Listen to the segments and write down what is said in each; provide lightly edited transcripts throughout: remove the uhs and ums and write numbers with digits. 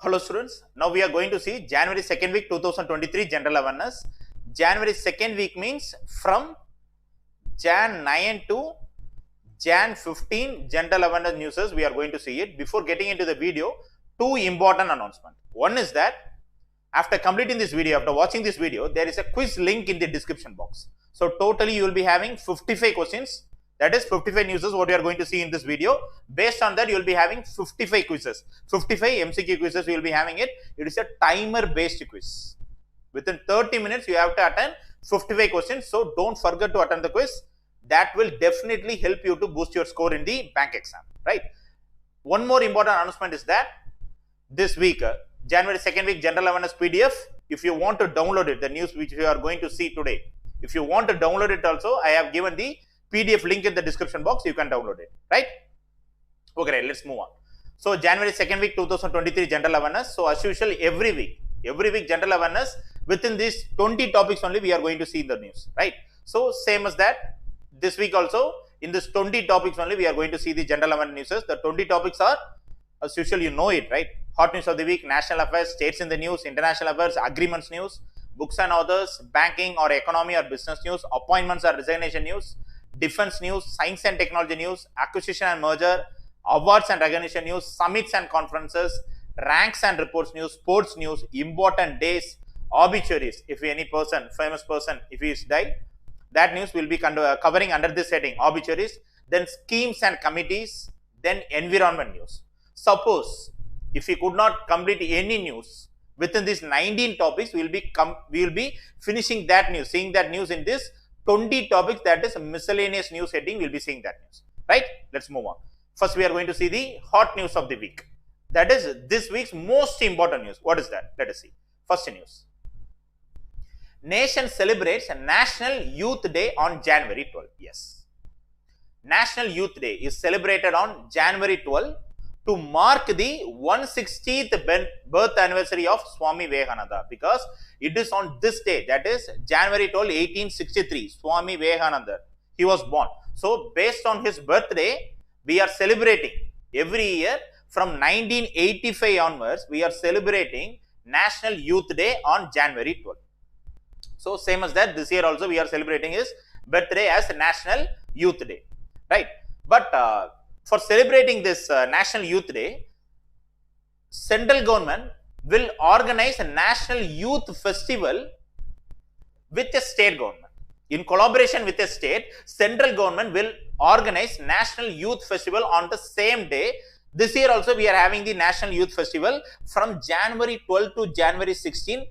Hello students, now we are going to see January 2nd week 2023 general awareness. January 2nd week means from Jan 9 to Jan 15 general awareness news we are going to see it. Before getting into the video, two important announcements. One is that after completing this video, after watching this video, there is a quiz link in the description box. So totally you will be having 55 questions. That is 55 news what you are going to see in this video. Based on that, you will be having 55 quizzes. 55 MCQ quizzes you will be having it. It is a timer based quiz. Within 30 minutes, you have to attend 55 questions. So don't forget to attend the quiz. That will definitely help you to boost your score in the bank exam. Right. One more important announcement is that this week, January 2nd week general awareness PDF, if you want to download it, the news which you are going to see today, if you want to download it also, I have given the PDF link in the description box, you can download it, right? Okay, let's move on. So, January 2nd week 2023 general awareness. So, as usual, every week general awareness, within these 20 topics only we are going to see the news, right? So, same as that, this week also, in this 20 topics only we are going to see the general awareness news. The 20 topics are, as usual, you know it, right? Hot news of the week, national affairs, states in the news, international affairs, agreements news, books and authors, banking or economy or business news, appointments or resignation news, defense news, science and technology news, acquisition and merger, awards and recognition news, summits and conferences, ranks and reports news, sports news, important days, obituaries. If any person, famous person, if he is died, that news will be covering under this heading, obituaries. Then schemes and committees, then environment news. Suppose if we could not complete any news within these 19 topics, we will be finishing that news, seeing that news in this 20 topics, that is miscellaneous news heading, we will be seeing that news, right? Let's move on. First, we are going to see the hot news of the week. That is this week's most important news. What is that? Let us see. First news. Nation celebrates National Youth Day on January 12. Yes. National Youth Day is celebrated on January 12 to mark the 160th birth anniversary of Swami Vivekananda, because it is on this day, that is January 12, 1863, Swami Vivekananda, he was born. So, based on his birthday, we are celebrating every year from 1985 onwards, we are celebrating National Youth Day on January 12. So, same as that, this year also we are celebrating his birthday as National Youth Day, right? But for celebrating this National Youth Day, central government will organize a National Youth Festival with a state government. In collaboration with a state, central government will organize National Youth Festival on the same day. This year also we are having the National Youth Festival from January 12 to January 16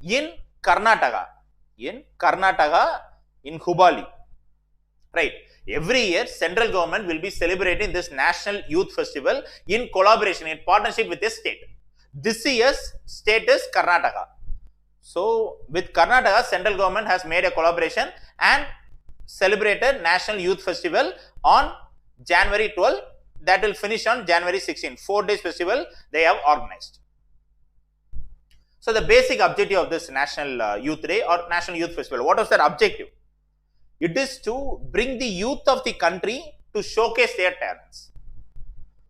in Karnataka. In Hubali, right? Every year, central government will be celebrating this National Youth Festival in collaboration, in partnership with a state. This year's state is Karnataka. So, with Karnataka, central government has made a collaboration and celebrated National Youth Festival on January 12. That will finish on January 16. 4 days festival they have organized. So, the basic objective of this National Youth Day or National Youth Festival, what was their objective? It is to bring the youth of the country to showcase their talents.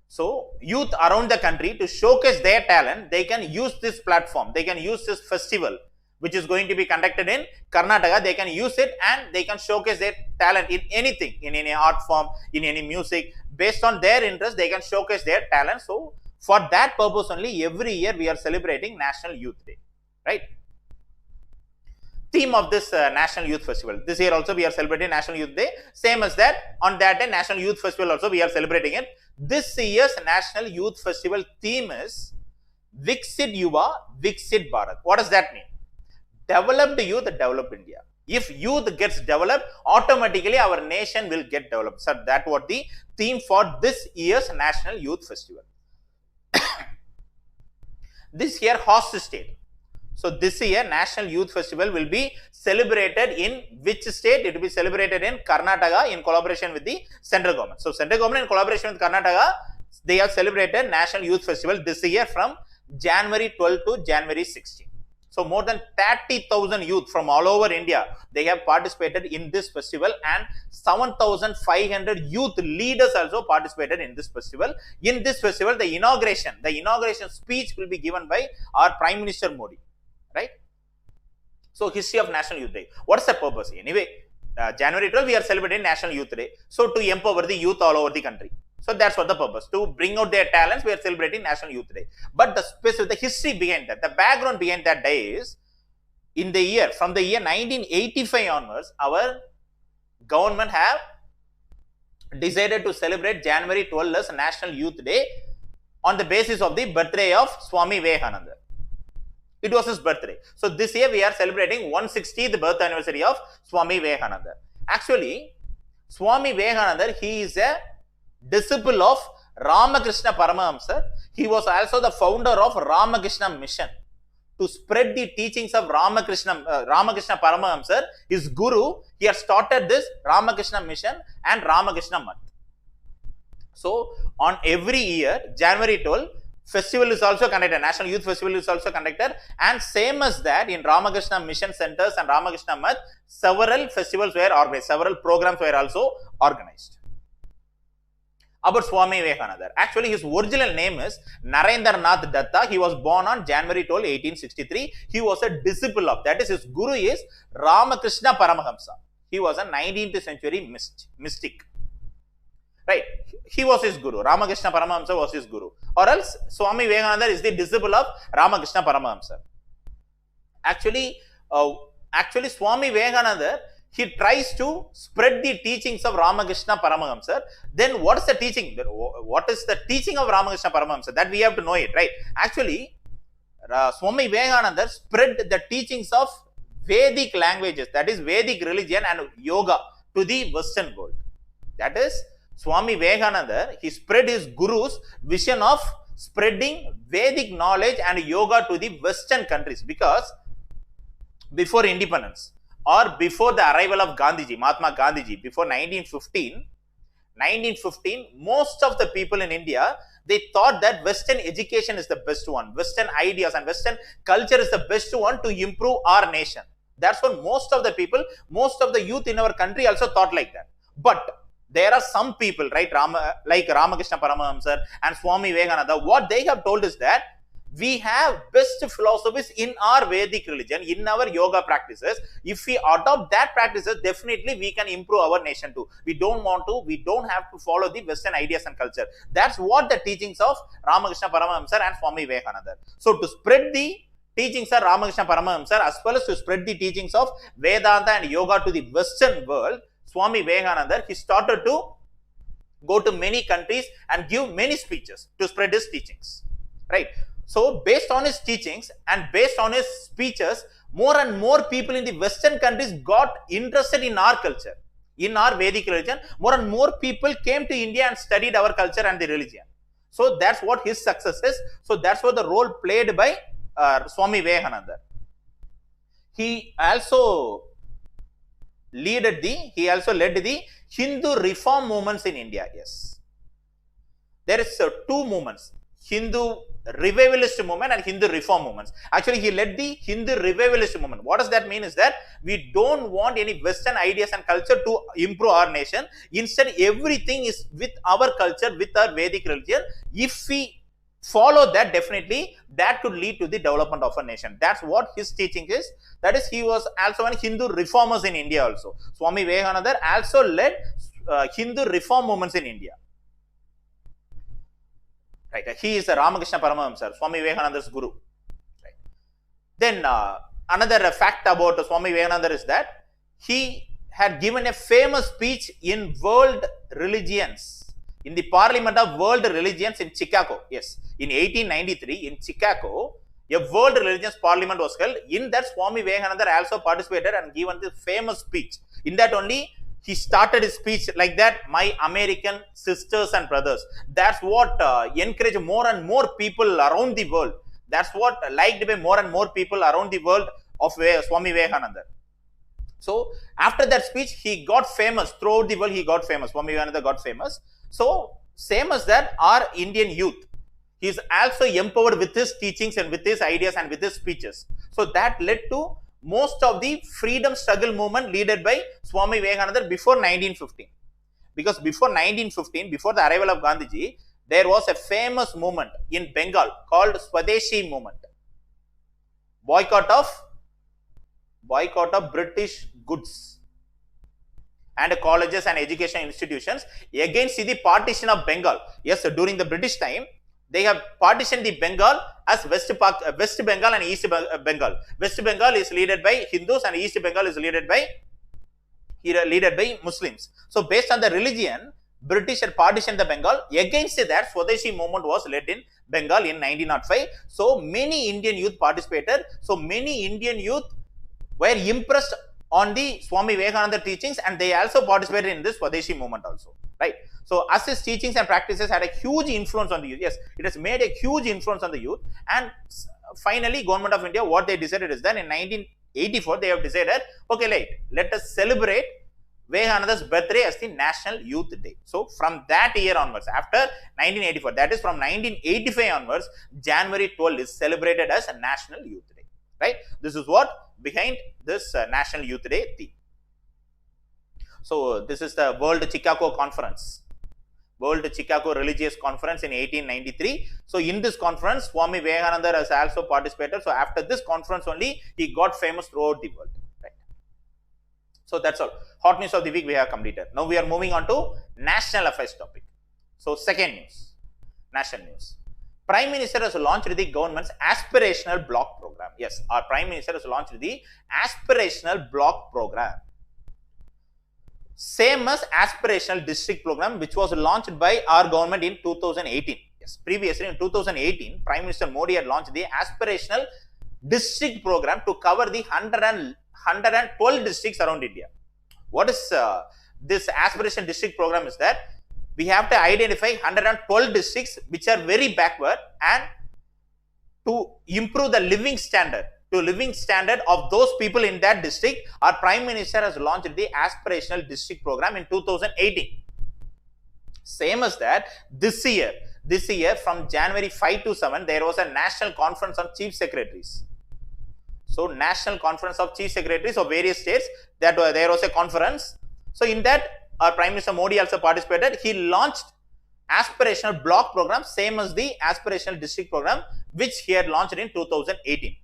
So, youth around the country to showcase their talent, they can use this platform, they can use this festival which is going to be conducted in Karnataka, they can use it and they can showcase their talent in anything, in any art form, in any music. Based on their interest, they can showcase their talent. So, for that purpose only, every year we are celebrating National Youth Day, right? Theme of this National Youth Festival. This year also we are celebrating National Youth Day. Same as that, on that day, National Youth Festival also we are celebrating it. This year's National Youth Festival theme is Viksit Yuva, Viksit Bharat. What does that mean? Developed youth, developed India. If youth gets developed, automatically our nation will get developed. So that's what the theme for this year's National Youth Festival. This year, host state. So, this year National Youth Festival will be celebrated in which state? It will be celebrated in Karnataka in collaboration with the central government. So, central government in collaboration with Karnataka, they have celebrated National Youth Festival this year from January 12 to January 16. So more than 30,000 youth from all over India, they have participated in this festival, and 7,500 youth leaders also participated in this festival. In this festival, the inauguration speech will be given by our Prime Minister Modi, right? So history of National Youth Day. What's the purpose? Anyway, January 12, we are celebrating National Youth Day. So to empower the youth all over the country. So that's what the purpose. To bring out their talents, we are celebrating National Youth Day. But the history behind that, the background behind that day is, from the year 1985 onwards, our government have decided to celebrate January 12 as National Youth Day on the basis of the birthday of Swami Vivekananda. It was his birthday. So this year we are celebrating 160th birth anniversary of Swami Vivekananda. Actually, Swami Vivekananda, he is a disciple of Ramakrishna Paramahamsa. He was also the founder of Ramakrishna Mission to spread the teachings of Ramakrishna Paramahamsa. His guru, he has started this Ramakrishna Mission and Ramakrishna Math. So on every year, January 12, festival is also conducted, National Youth Festival is also conducted, and same as that in Ramakrishna Mission Centers and Ramakrishna Math, several festivals were organized, several programs were also organized. About Swami Vivekananda. Actually, his original name is Narendranath Datta. He was born on January 12, 1863. He was a disciple of, that is, his guru is Ramakrishna Paramahamsa. He was a 19th century mystic. Right? He was his guru. Ramakrishna Paramahamsa was his guru. Or else, Swami Vivekananda is the disciple of Ramakrishna Paramahamsa. Actually, Swami Vivekananda, he tries to spread the teachings of Ramakrishna Paramahamsa. Then what is the teaching? What is the teaching of Ramakrishna Paramahamsa? That we have to know it, right? Actually, Swami Vivekananda spread the teachings of Vedic languages, that is Vedic religion and yoga, to the Western world. That is, Swami Vivekananda, he spread his guru's vision of spreading Vedic knowledge and yoga to the Western countries, because before independence or before the arrival of Gandhiji, Mahatma Gandhiji, before 1915, most of the people in India, they thought that Western education is the best one, Western ideas and Western culture is the best one to improve our nation. That's what most of the people, most of the youth in our country also thought like that. But there are some people, right, like Ramakrishna Paramahamsa and Swami Vivekananda, what they have told is that we have best philosophies in our Vedic religion, in our yoga practices. If we adopt that practices, definitely we can improve our nation too. We don't have to follow the Western ideas and culture. That's what the teachings of Ramakrishna Paramahamsa and Swami Vivekananda. So to spread the teachings of Ramakrishna Paramahamsa as well as to spread the teachings of Vedanta and yoga to the Western world, Swami Vivekananda, he started to go to many countries and give many speeches to spread his teachings, right? So based on his teachings and based on his speeches, more and more people in the Western countries got interested in our culture, in our Vedic religion. More and more people came to India and studied our culture and the religion. So that's what his success is. So that's what the role played by Swami Vivekananda. He also led the Hindu reform movements in India. Yes, there is two movements, Hindu revivalist movement and Hindu reform movements. Actually, he led the Hindu revivalist movement. What does that mean is that we don't want any Western ideas and culture to improve our nation. Instead, everything is with our culture, with our Vedic religion. If we follow that, definitely that could lead to the development of a nation. That's what his teaching is. That is, he was also one Hindu reformers in India also. Swami Vivekananda also led Hindu reform movements in India. Right. He is a Ramakrishna Paramahamsa, Swami Vivekananda's guru. Right. Then another fact about Swami Vivekananda is that he had given a famous speech in world religions, in the Parliament of World Religions in Chicago. Yes, in 1893 in Chicago, a World Religions Parliament was held. In that, Swami Vivekananda also participated and given this famous speech. In that only, he started his speech like that, my American sisters and brothers. That's what encouraged more and more people around the world. That's what liked by more and more people around the world of Swami Vivekananda. So after that speech, he got famous. Throughout the world, he got famous. Swami Vivekananda got famous. So same as that, our Indian youth, He is also empowered with his teachings and with his ideas and with his speeches. So that led to most of the freedom struggle movement led by Swami Vivekananda before 1915. Because before 1915, before the arrival of Gandhiji, there was a famous movement in Bengal called Swadeshi movement. Boycott of British goods and colleges and education institutions against the partition of Bengal. Yes, during the British time, they have partitioned the Bengal as West Bengal and East Bengal. West Bengal is led by Hindus and East Bengal is led by Muslims. So based on the religion, British had partitioned the Bengal. Against that, Swadeshi movement was led in Bengal in 1905. So many Indian youth participated. So many Indian youth were impressed on the Swami Vivekananda teachings, and they also participated in this Swadeshi movement also, right? So as his teachings and practices had a huge influence on the youth. Yes, it has made a huge influence on the youth. And finally, Government of India, what they decided is that in 1984, they have decided, okay, let us celebrate Vivekananda's birthday as the National Youth Day. So from that year onwards, after 1984, that is from 1985 onwards, January 12 is celebrated as a National Youth Day, right? This is what behind this National Youth Day theme. So this is the World Chicago Conference. World Chicago Religious Conference in 1893. So in this conference, Swami Vivekananda has also participated. So after this conference only, he got famous throughout the world. Right. So that's all. Hot news of the week we have completed. Now we are moving on to national affairs topic. So second news, national news. Prime Minister has launched the government's aspirational block program. Yes, our Prime Minister has launched the aspirational block program. Same as aspirational district program, which was launched by our government in 2018. Yes, previously in 2018, Prime Minister Modi had launched the aspirational district program to cover the 112 districts around India. What is this aspirational district program is that we have to identify 112 districts which are very backward, and to improve the living standard of those people in that district, our Prime Minister has launched the aspirational district program in 2018. Same as that, this year from January 5 to 7, there was a national conference on chief secretaries. So national conference of chief secretaries of various states, that there was a conference. So in that, our Prime Minister Modi also participated. He launched aspirational block program, same as the aspirational district program, which he had launched in 2018.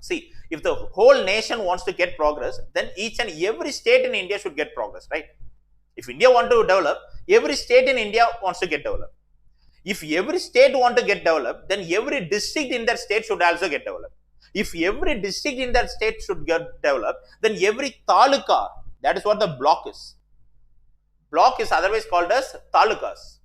See, if the whole nation wants to get progress, then each and every state in India should get progress, right? If India wants to develop, every state in India wants to get developed. If every state wants to get developed, then every district in that state should also get developed. If every district in that state should get developed, then every taluka, that is what the block is. Block is otherwise called as talukas.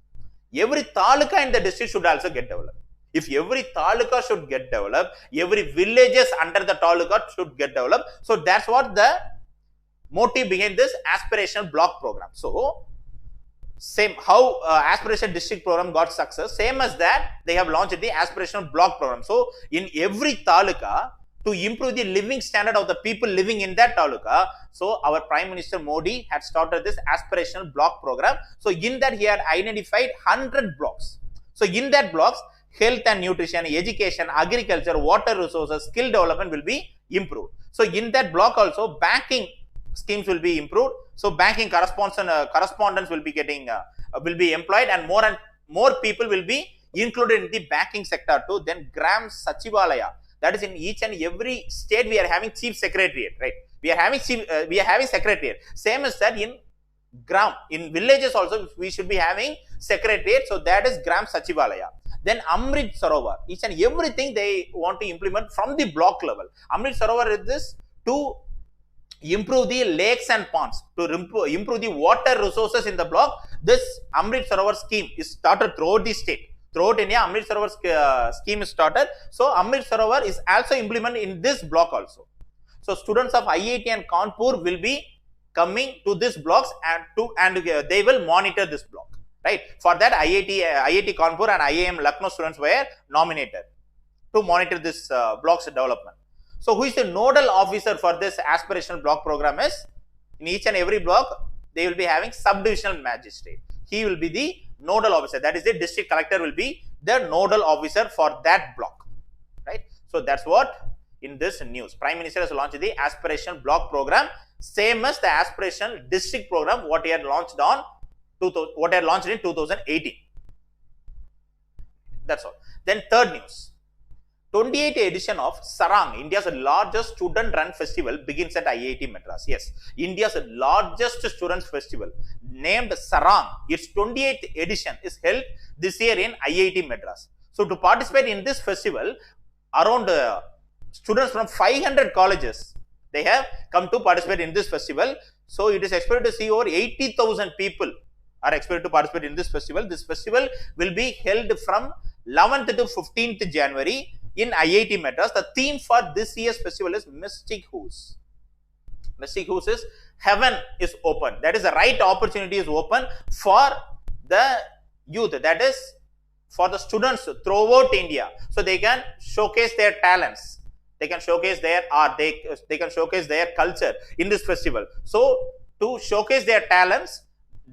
Every taluka in the district should also get developed. If every taluka should get developed, every villages under the taluka should get developed. So that's what the motive behind this aspirational block program. So same how aspirational district program got success, same as that they have launched the aspirational block program. So in every taluka, to improve the living standard of the people living in that taluka, so our Prime Minister Modi had started this aspirational block program. So in that he had identified 100 blocks. So in that blocks, health and nutrition, education, agriculture, water resources, skill development will be improved. So in that block also, banking schemes will be improved. So banking correspondents will be getting will be employed, and more people will be included in the banking sector too. Then Gram Sachivalaya, that is in each and every state we are having chief secretariat, right? We are having secretariat. Same as that in villages also we should be having secretariat. So that is Gram Sachivalaya. Then Amrit Sarovar, each and everything they want to implement from the block level. Amrit Sarovar is this to improve the lakes and ponds, to improve the water resources in the block. This Amrit Sarovar scheme is started throughout the state. Throughout India, Amrit Sarovar scheme is started. So Amrit Sarovar is also implemented in this block also. So students of IIT and Kanpur will be coming to this blocks and they will monitor this block. Right. For that, IIT Kanpur and IIM Lucknow students were nominated to monitor this block's development. So who is the nodal officer for this aspirational block program is, in each and every block, they will be having subdivisional magistrate. He will be the nodal officer. That is, the district collector will be the nodal officer for that block, right? So that's what in this news. Prime Minister has launched the aspirational block program, same as the aspirational district program what he had launched in 2018. That's all. Then third news. 28th edition of Sarang, India's largest student-run festival, begins at IIT Madras. Yes, India's largest students festival, named Sarang, its 28th edition is held this year in IIT Madras. So, to participate in this festival, around students from 500 colleges, they have come to participate in this festival. So, it is expected to see over 80,000 people are expected to participate in this festival. This festival will be held from 11th to 15th January in IIT Madras. The theme for this year's festival is Mystic Who's. Mystic Who's is heaven is open. That is the right opportunity is open for the youth. That is for the students throughout India. So they can showcase their talents. They can showcase their art. They can showcase their culture in this festival. So to showcase their talents,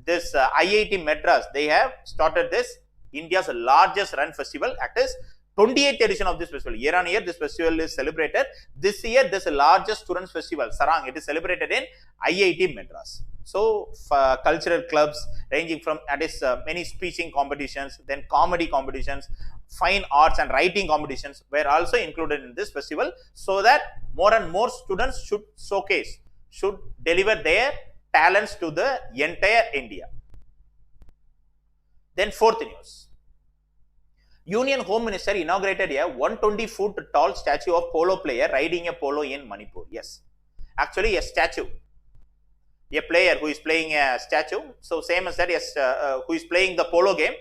this IIT Madras, they have started this India's largest run festival. That is 28th edition of this festival. Year on year, this festival is celebrated. This year, this largest students festival, Sarang, it is celebrated in IIT Madras. So, cultural clubs ranging from many speaking competitions, then comedy competitions, fine arts and writing competitions were also included in this festival, so that more and more students should deliver their talents to the entire India. Then fourth news. Union Home Minister inaugurated a 120-foot tall statue of polo player riding a polo in Manipur. Yes, actually a statue, a player who is playing a statue. So same as that, yes, who is playing the polo game.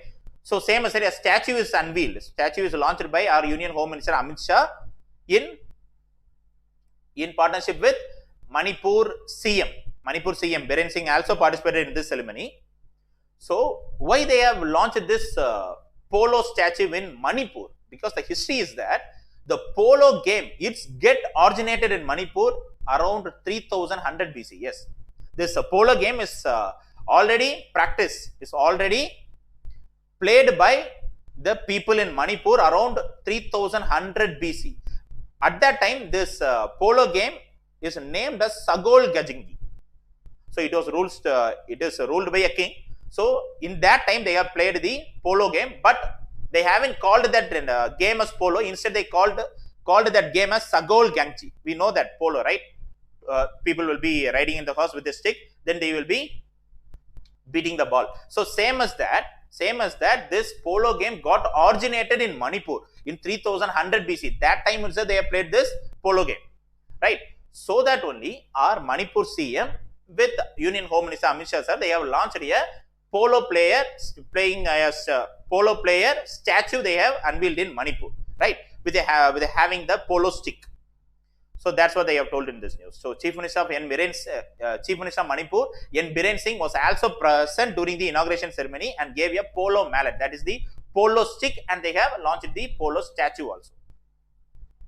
So same as that, a statue is unveiled. Statue is launched by our Union Home Minister Amit Shah in partnership with Manipur CM. Manipur CM Biren Singh also participated in this ceremony. So why they have launched this polo statue in Manipur? Because the history is that the polo game, it's originated in Manipur around 3100 BC. Yes, this polo game is already practiced, is already played by the people in Manipur around 3100 BC. At that time, this polo game is named as Sagol Gajangi. So it is ruled by a king. So in that time they have played the polo game, but they haven't called that game as polo. Instead they called that game as Sagol Gangchi. We know that polo, right? People will be riding in the horse with a stick, then they will be beating the ball. So same as that, this polo game got originated in Manipur in 3100 BC. That time itself they have played this polo game, right? So that only our Manipur CM with Union Home Minister Amit Shah sir, they have launched a polo player polo player statue they have unveiled in Manipur, right? With having the polo stick. So that's what they have told in this news. So Chief Minister of Manipur N Biren Singh was also present during the inauguration ceremony and gave a polo mallet, that is the polo stick, and they have launched the polo statue also.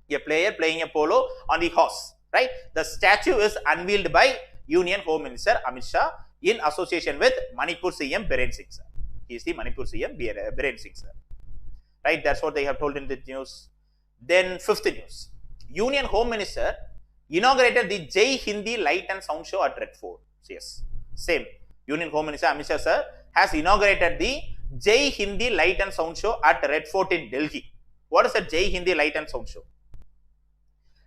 A player playing a polo on the horse, right? The statue is unveiled by Union Home Minister Amit Shah in association with Manipur CM Biren Singh sir. He is the Manipur CM Biren Singh sir, right? That's what they have told in the news. Then fifth news. Union Home Minister inaugurated the Jai Hindi Light and Sound Show at Red Fort. Yes, same. Union Home Minister Amit Shah sir has inaugurated the Jai Hindi Light and Sound Show at Red Fort in Delhi. What is the Jai Hindi Light and Sound Show?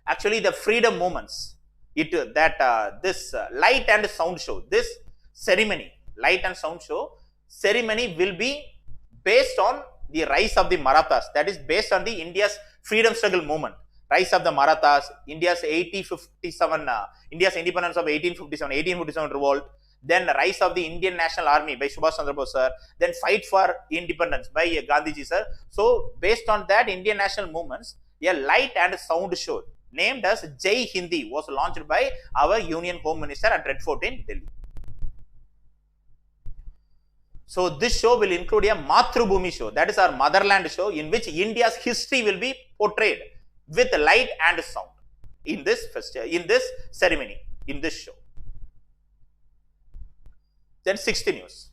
Actually, the freedom movements. This light and sound show, this ceremony, light and sound show ceremony will be based on the rise of the Marathas. That is based on the India's freedom struggle movement. Rise of the Marathas, India's independence of 1857 revolt, then rise of the Indian National Army by Subhash Chandra Bose sir, then fight for independence by Gandhiji sir. So based on that Indian national movements, a light and sound show named as Jai Hindi was launched by our Union Home Minister at Red Fort in Delhi. So this show will include a Mathrubhumi show, that is our motherland show, in which India's history will be portrayed with light and sound in this ceremony, in this show. Then 60 news.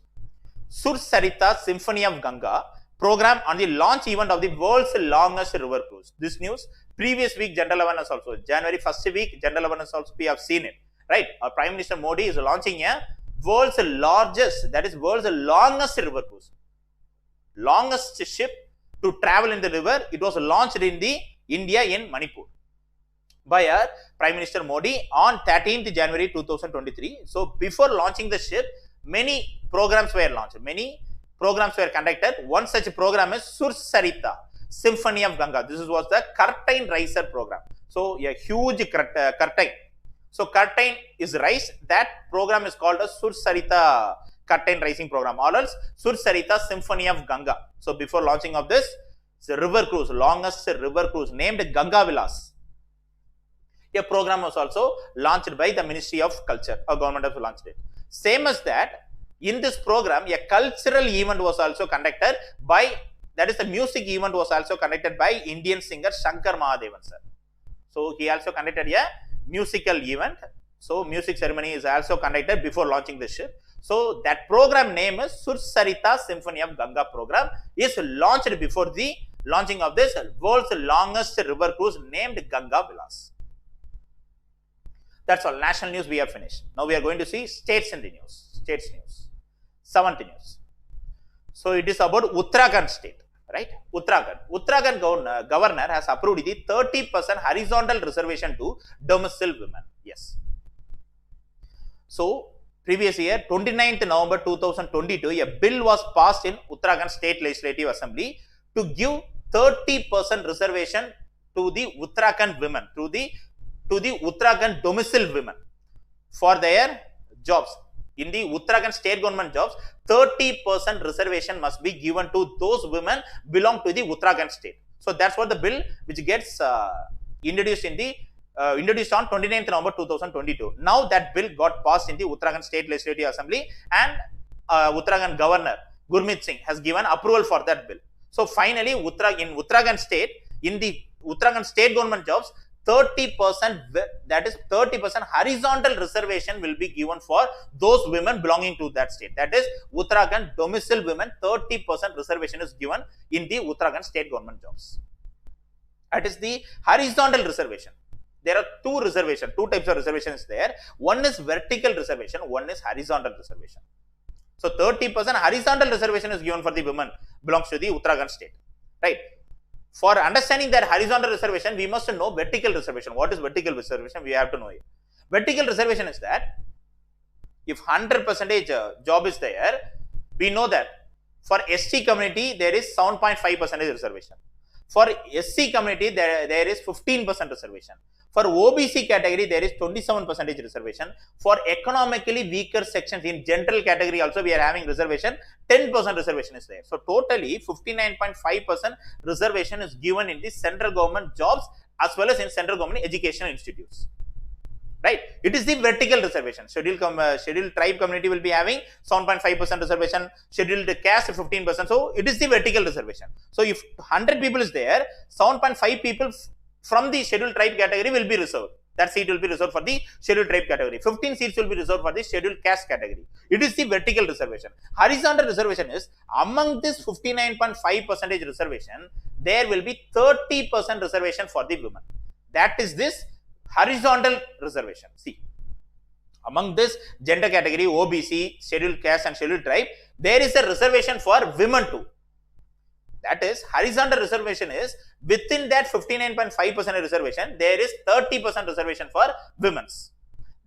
Sur Sarita Symphony of Ganga program on the launch event of the world's longest river cruise. This news, previous week general awareness also, January first week general awareness also, we have seen it, right? Our Prime Minister Modi is launching a world's largest, that is world's longest river cruise. Longest ship to travel in the river, it was launched in the India in Manipur by our Prime Minister Modi on 13th January 2023. So before launching the ship, many programs were launched, many programs were conducted. One such program is Sur Sarita, Symphony of Ganga. This was the curtain raiser program. So a huge curtain. So curtain is raised. That program is called a Sur Sarita curtain raising program, or else Sur Sarita Symphony of Ganga. So before launching of this, the river cruise, longest river cruise named Ganga Vilas. A program was also launched by the Ministry of Culture, or government has launched it. Same as that, in this program, a cultural event was also conducted by, that is the music event was also conducted by Indian singer Shankar Mahadevan sir. So he also conducted a musical event. So music ceremony is also conducted before launching the ship. So that program name is Sur Sarita Symphony of Ganga program is launched before the launching of this world's longest river cruise named Ganga Vilas. That's all. National news we have finished. Now we are going to see states in the news. States news. 7th news. So it is about Uttarakhand state, right? Uttarakhand governor has approved the 30% horizontal reservation to domicile women. Yes. So previous year, 29th November 2022, a bill was passed in Uttarakhand State Legislative Assembly to give 30% reservation to the Uttarakhand women, to the Uttarakhand domicile women for their jobs. In the Uttarakhand state government jobs, 30% reservation must be given to those women belong to the Uttarakhand state. So that's what the bill which gets introduced in the introduced on 29th November 2022. Now that bill got passed in the Uttarakhand State Legislative Assembly, and Uttarakhand Governor Gurmeet Singh has given approval for that bill. So finally, in Uttarakhand state, in the Uttarakhand state government jobs, 30%, that is 30% horizontal reservation will be given for those women belonging to that state. That is Uttarakhand domicile women, 30% reservation is given in the Uttarakhand state government jobs. That is the horizontal reservation. There are two types of reservations there. One is vertical reservation, one is horizontal reservation. So 30% horizontal reservation is given for the women belongs to the Uttarakhand state, right? For understanding that horizontal reservation, we must know vertical reservation. What is vertical reservation? We have to know it. Vertical reservation is that if 100% job is there, we know that for ST community, there is 7.5% reservation. For SC community, there is 15% reservation. For OBC category, there is 27% reservation. For economically weaker sections in general category also, we are having reservation. 10% reservation is there. So totally 59.5% reservation is given in the central government jobs as well as in central government educational institutes. Right? It is the vertical reservation. Scheduled tribe community will be having 7.5% reservation. Scheduled caste 15%. So it is the vertical reservation. So if 100 people is there, 7.5 people from the scheduled tribe category will be reserved. That seat will be reserved for the scheduled tribe category. 15 seats will be reserved for the scheduled caste category. It is the vertical reservation. Horizontal reservation is among this 59.5% reservation, there will be 30% reservation for the women. That is this horizontal reservation. See, among this gender category, OBC, scheduled caste and scheduled tribe, there is a reservation for women too. That is, horizontal reservation is within that 59.5% reservation, there is 30% reservation for women's.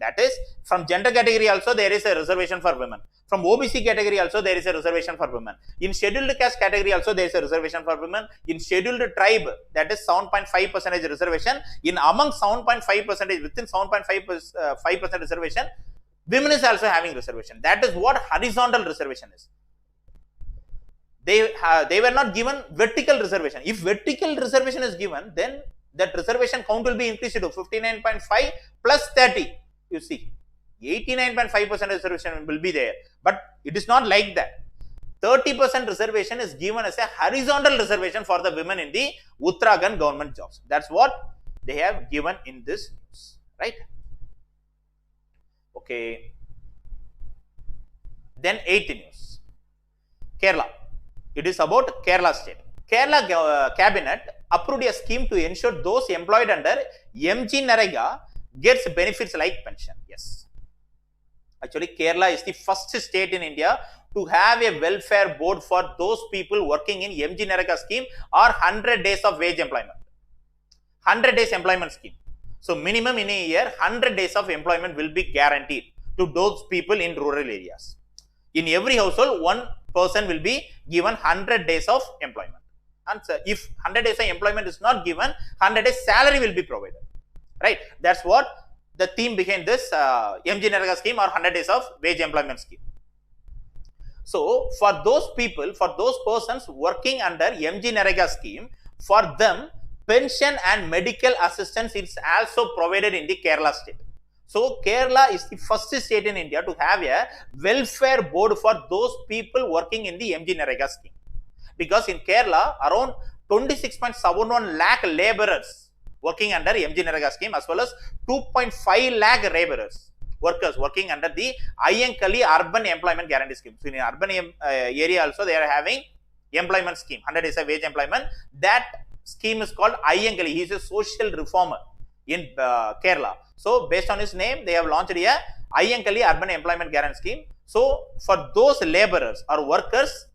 That is, from gender category also there is a reservation for women. From OBC category also there is a reservation for women. In scheduled caste category also there is a reservation for women. In scheduled tribe, that is 7.5% reservation. In among 7.5%, within 7.5% reservation, women is also having reservation. That is what horizontal reservation is. They were not given vertical reservation. If vertical reservation is given, then that reservation count will be increased to 59.5 plus 30. You see, 89.5% reservation will be there. But it is not like that. 30% reservation is given as a horizontal reservation for the women in the Uttarakhand government jobs. That's what they have given in this news, right? Okay. Then 8th news. Kerala. It is about Kerala state. Kerala cabinet approved a scheme to ensure those employed under MG Narega gets benefits like pension. Yes. Actually, Kerala is the first state in India to have a welfare board for those people working in MG Narega scheme or 100 days of wage employment. 100 days employment scheme. So, minimum in a year, 100 days of employment will be guaranteed to those people in rural areas. In every household, one person will be given 100 days of employment. And so if 100 days of employment is not given, 100 days salary will be provided. Right? That's what the theme behind this MG Narega scheme or 100 days of wage employment scheme. So, for those people, for those persons working under MG Narega scheme, for them, pension and medical assistance is also provided in the Kerala state. So, Kerala is the first state in India to have a welfare board for those people working in the MG Narega scheme. Because in Kerala, around 26.71 lakh laborers working under MG Narega scheme as well as 2.5 lakh laborers, workers working under the Ayankalli Urban Employment Guarantee Scheme. So, in urban area also they are having employment scheme, 100 days of wage employment. That scheme is called Ayankalli. He is a social reformer in Kerala. So, based on his name, they have launched a Ayankalli Urban Employment Guarantee Scheme. So, for those laborers or workers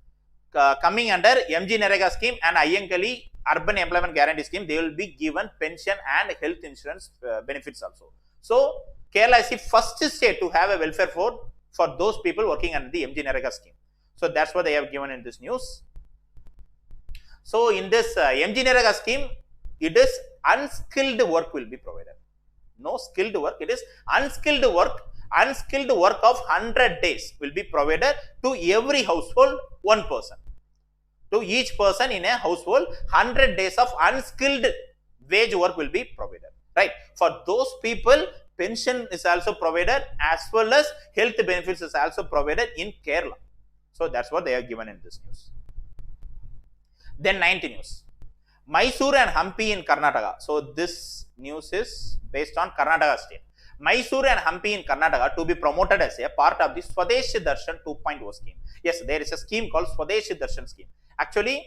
coming under MG Narega scheme and Ayankalli Urban Employment Guarantee Scheme, they will be given pension and health insurance benefits also. So, Kerala is the first state to have a welfare board for those people working under the MG Narega scheme. So, that's what they have given in this news. So, in this MG Narega scheme, it is unskilled work will be provided. No skilled work, it is unskilled work. Unskilled work of 100 days will be provided to every household, one person. To each person in a household, 100 days of unskilled wage work will be provided. Right? For those people, pension is also provided as well as health benefits is also provided in Kerala. So, that's what they are given in this news. Then 9th news. Mysore and Hampi in Karnataka. So, this news is based on Karnataka state. Mysore and Hampi in Karnataka to be promoted as a part of the Swadeshi Darshan 2.0 scheme. Yes, there is a scheme called Swadeshi Darshan scheme. Actually,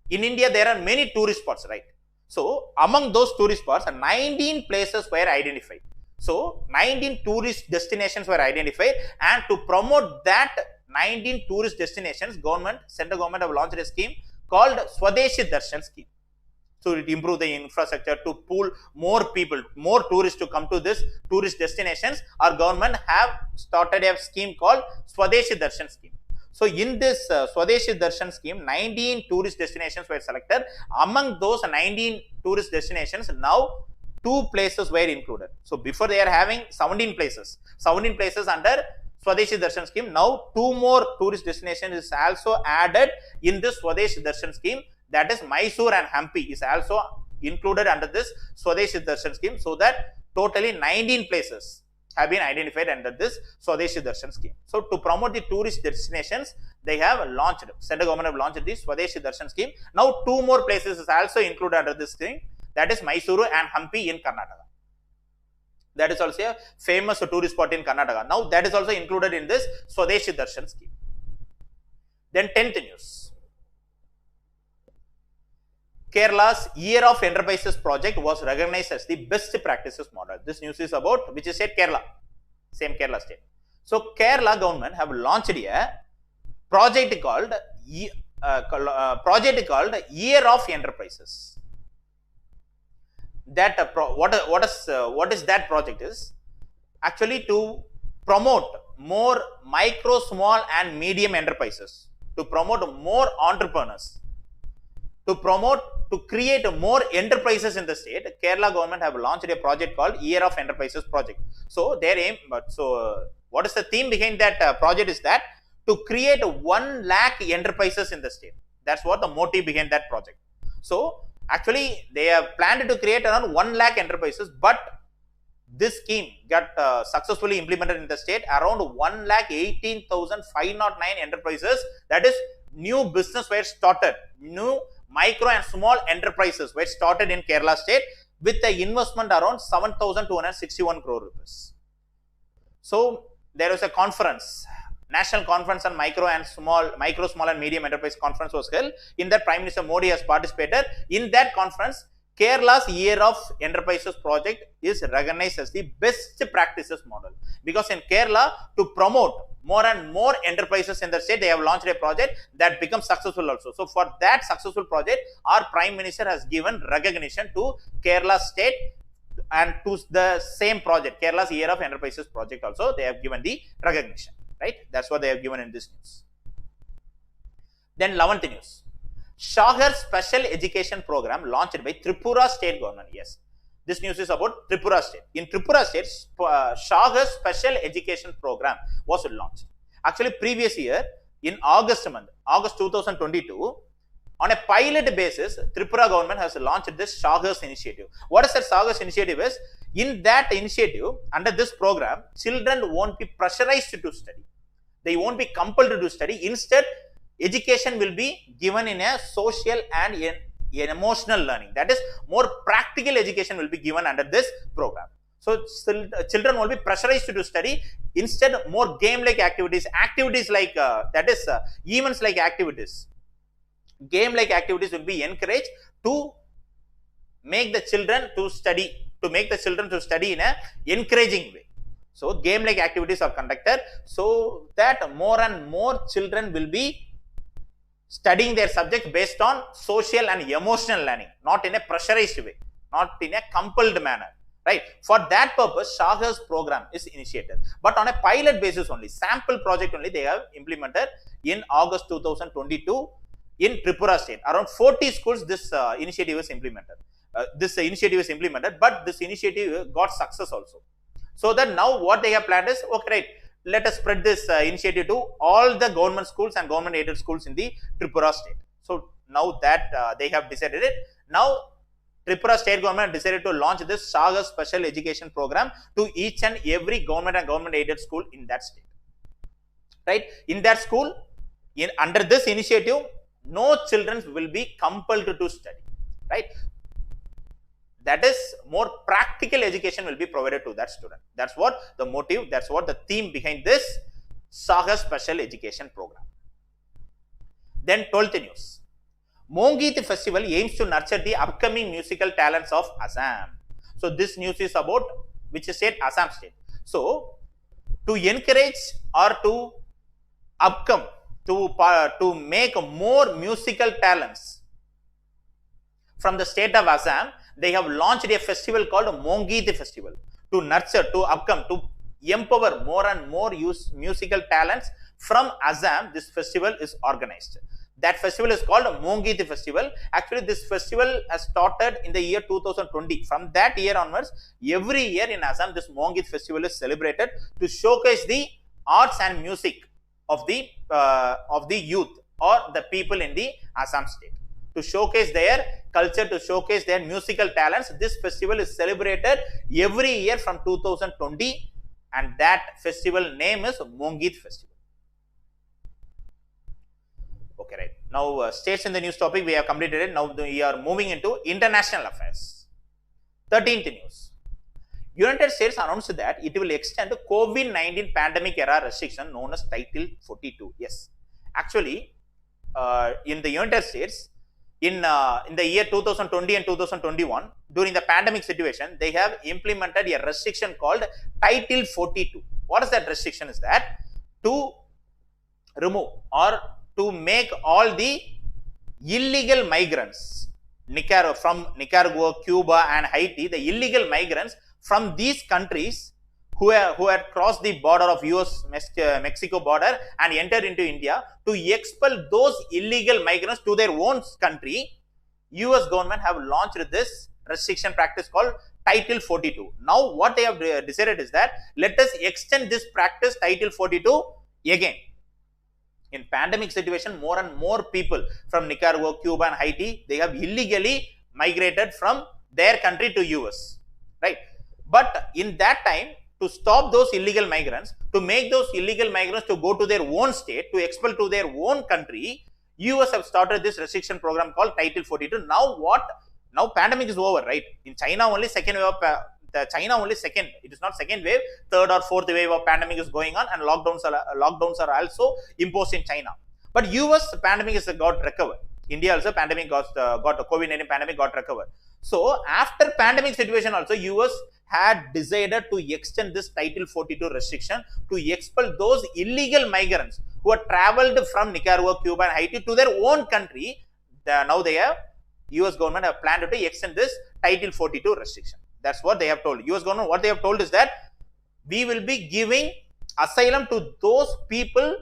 in India, there are many tourist spots, right? So, among those tourist spots, 19 places were identified. So, 19 tourist destinations were identified, and to promote that 19 tourist destinations, central government have launched a scheme called Swadeshi Darshan scheme. So, it improve the infrastructure to pull more people, more tourists to come to this tourist destinations. Our government have started a scheme called Swadeshi Darshan scheme. So, in this Swadeshi Darshan scheme, 19 tourist destinations were selected. Among those 19 tourist destinations, now 2 places were included. So, before they are having 17 places under Swadeshi Darshan scheme. Now, 2 more tourist destinations is also added in this Swadeshi Darshan scheme. That is Mysore and Hampi is also included under this Swadeshi Darshan scheme. So, that totally 19 places have been identified under this Swadeshi Darshan scheme. So, to promote the tourist destinations, they have launched, central government have launched the Swadeshi Darshan scheme. Now, 2 more places is also included under this scheme. That is Mysuru and Hampi in Karnataka. That is also a famous tourist spot in Karnataka. Now, that is also included in this Swadeshi Darshan scheme. Then 10th news. Kerala's Year of Enterprises project was recognized as the best practices model. This news is about which is state? Kerala, same Kerala state. So, Kerala government have launched a project called Year of Enterprises. That what is that project is? Actually, to promote more micro, small and medium enterprises, to promote more entrepreneurs, to create more enterprises in the state. Kerala government have launched a project called Year of Enterprises project. So, their aim, what is the theme behind that project is that to create 1 lakh enterprises in the state. That's what the motive behind that project. So, actually, they have planned to create around 1 lakh enterprises, but this scheme got successfully implemented in the state. Around 1,18,509 enterprises, that is new business were started, new micro and small enterprises were started in Kerala state with the investment around 7,261 crore rupees. So, there was a conference National Conference on Micro, Small and Medium Enterprise Conference was held. In that, Prime Minister Modi has participated. In that conference, Kerala's Year of Enterprises project is recognized as the best practices model, because in Kerala, to promote more and more enterprises in the state, they have launched a project that becomes successful also. So for that successful project, our Prime Minister has given recognition to Kerala state, and to the same project, Kerala's Year of Enterprises project also, they have given the recognition, right? That's what they have given in this news. Then 11th news. Shagar Special Education Program launched by Tripura State Government. Yes, this news is about Tripura State. In Tripura State, Shagar Special Education Program was launched. Actually, previous year, in August 2022, on a pilot basis, Tripura government has launched this Shagar's initiative. What is that Shagar's initiative is? In that initiative, under this program, children won't be pressurized to study. They won't be compelled to do study. Instead, education will be given in a social and an emotional learning. That is, more practical education will be given under this program. So, children will be pressurized to do study. Instead, more game-like activities, like events-like activities, game-like activities will be encouraged to make the children to study, in a encouraging way. So, game-like activities are conducted so that more and more children will be studying their subjects based on social and emotional learning, not in a pressurized way, not in a compelled manner, right? For that purpose, Shagar's program is initiated, but on a pilot basis only, sample project only they have implemented in August 2022 in Tripura State. Around 40 schools this initiative is implemented. But this initiative got success also. So that now what they have planned is, okay, right, let us spread this initiative to all the government schools and government aided schools in the Tripura State. So now that they have decided it, now Tripura State government decided to launch this Shagar Special Education Program to each and every government and government aided school in that state. Right? In that school, under this initiative, no children will be compelled to study. Right? That is, more practical education will be provided to that student. That's what the motive, that's what the theme behind this Shagar Special Education Program. Then 12th news. Mongeet Festival aims to nurture the upcoming musical talents of Assam. So this news is about which state? Assam state. So to encourage or to to make more musical talents from the state of Assam, they have launched a festival called Mongeet Festival to nurture, to empower more and more musical talents from Assam. This festival is organized. That festival is called Mongeet Festival. Actually, this festival has started in the year 2020. From that year onwards, every year in Assam, this Mongeet Festival is celebrated to showcase the arts and music of the youth or the people in the Assam state. To showcase their culture, to showcase their musical talents. This festival is celebrated every year from 2020, and that festival name is Mongeet Festival. Okay, right. Now, states in the news topic we have completed it. Now, we are moving into international affairs. 13th news. United States announced that it will extend COVID-19 pandemic era restriction known as Title 42. Yes, actually, in the United States, in the year 2020 and 2021, during the pandemic situation, they have implemented a restriction called Title 42. What is that restriction? Is that to remove or to make all the illegal migrants from Nicaragua, Cuba and Haiti, the illegal migrants from these countries who had crossed the border of US-Mexico border and entered into India, to expel those illegal migrants to their own country. US government have launched this restriction practice called Title 42. Now what they have decided is that let us extend this practice Title 42 again. In pandemic situation, more and more people from Nicaragua, Cuba and Haiti, they have illegally migrated from their country to US, right? But in that time, to stop those illegal migrants, to make those illegal migrants to go to their own state, to expel to their own country, US have started this restriction program called Title 42. Now what? Now pandemic is over, right? In China only second wave of the China only second. It is not second wave, third or fourth wave of pandemic is going on, and lockdowns are also imposed in China. But US pandemic is got recovered. India also pandemic got COVID-19 pandemic got recovered. So after pandemic situation also, US had decided to extend this Title 42 restriction to expel those illegal migrants who had traveled from Nicaragua, Cuba and Haiti to their own country. Now they have, US government have planned to extend this Title 42 restriction. That's what they have told. US government, what they have told is that we will be giving asylum to those people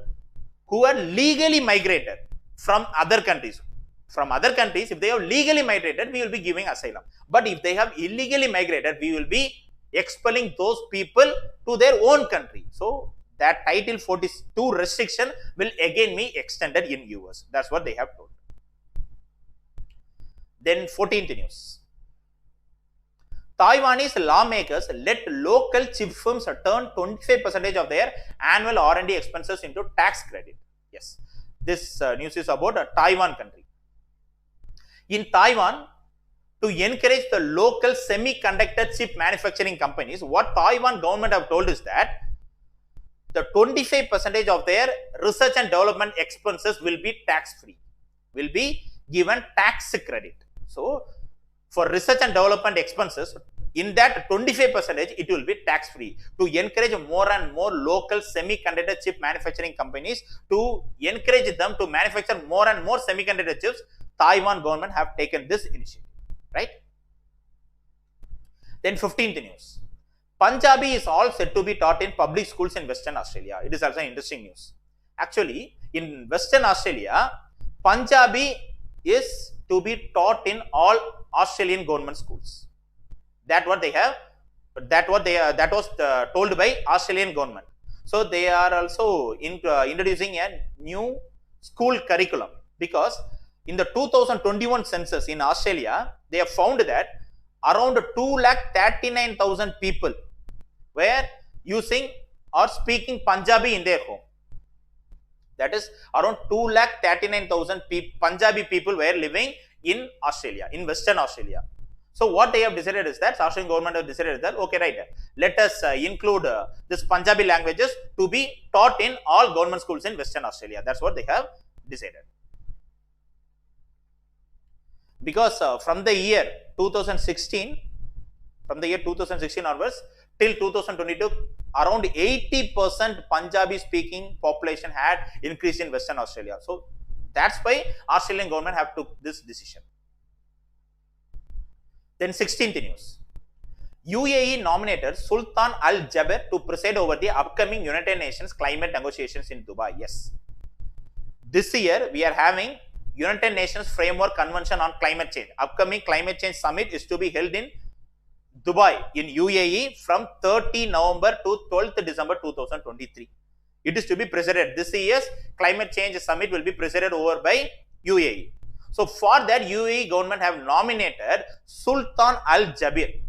who are legally migrated from other countries. From other countries, if they have legally migrated, we will be giving asylum. But if they have illegally migrated, we will be expelling those people to their own country. So that Title 42 restriction will again be extended in US. That's what they have told. Then 14th news. Taiwanese lawmakers let local chip firms turn 25% of their annual R&D expenses into tax credit. Yes, this news is about a Taiwan country. In Taiwan, to encourage the local semiconductor chip manufacturing companies, what Taiwan government have told is that the 25% of their research and development expenses will be tax-free, will be given tax credit. So, for research and development expenses, in that 25% it will be tax-free, to encourage more and more local semiconductor chip manufacturing companies, to encourage them to manufacture more and more semiconductor chips. Taiwan government have taken this initiative, right? Then 15th news. Punjabi is all said to be taught in public schools in Western Australia. It is also interesting news. Actually, in Western Australia, Punjabi is to be taught in all Australian government schools. That was told by Australian government. So they are also introducing a new school curriculum, because in the 2021 census in Australia, they have found that around 2,39,000 people were using or speaking Punjabi in their home. That is around 2,39,000 Punjabi people were living in Australia, in Western Australia. So what they have decided is that, Australian government have decided that, okay, right, let us include this Punjabi languages to be taught in all government schools in Western Australia. That's what they have decided. Because from the year 2016 onwards till 2022, around 80% Punjabi speaking population had increased in Western Australia. So that's why Australian government have took this decision. Then 16th news. UAE nominated Sultan Al Jaber to preside over the upcoming United Nations climate negotiations in Dubai. Yes. This year we are having United Nations Framework Convention on Climate Change. Upcoming Climate Change Summit is to be held in Dubai in UAE from 30 November to 12th December 2023. It is to be presided. This year's Climate Change Summit will be presided over by UAE. So for that, UAE government have nominated Sultan Al Jaber.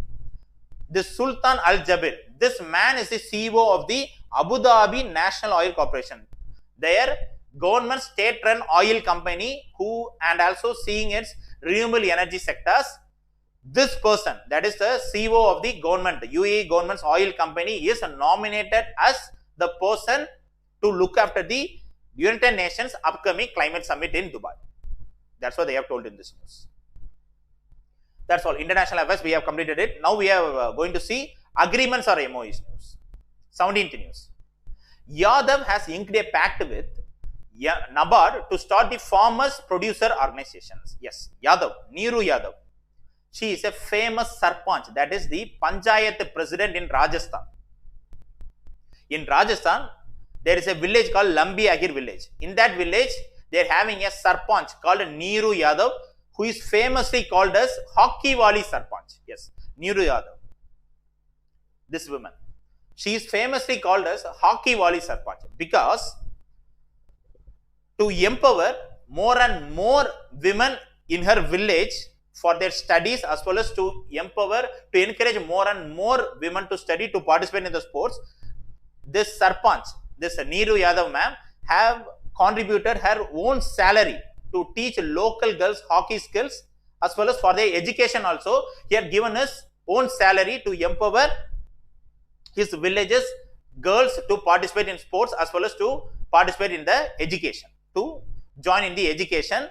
This Sultan Al Jaber, this man is the CEO of the Abu Dhabi National Oil Corporation. Their government state-run oil company, who and also seeing its renewable energy sectors. This person, that is the CEO of the government, the UAE government's oil company, is nominated as the person to look after the United Nations upcoming climate summit in Dubai. That's what they have told in this news. That's all. International affairs, we have completed it. Now we are going to see agreements or MOUs news. 17th news. Yadav has inked a pact with NABARD to start the farmers producer organizations. Yes, Yadav, Neeru Yadav. She is a famous Sarpanch, that is the Panchayat president in Rajasthan. In Rajasthan, there is a village called Lambi Agir village. In that village, they are having a Sarpanch called Neeru Yadav, who is famously called as Hockey Wali Sarpanch. Yes, Neeru Yadav. This woman, she is famously called as Hockey Wali Sarpanch because to empower more and more women in her village for their studies, as well as to encourage more and more women to study, to participate in the sports, this Sarpanch, this Neeru Yadav ma'am, have contributed her own salary to teach local girls hockey skills, as well as for their education also. He had given us own salary to empower his villages girls to participate in sports as well as to participate in the education, to join in the education.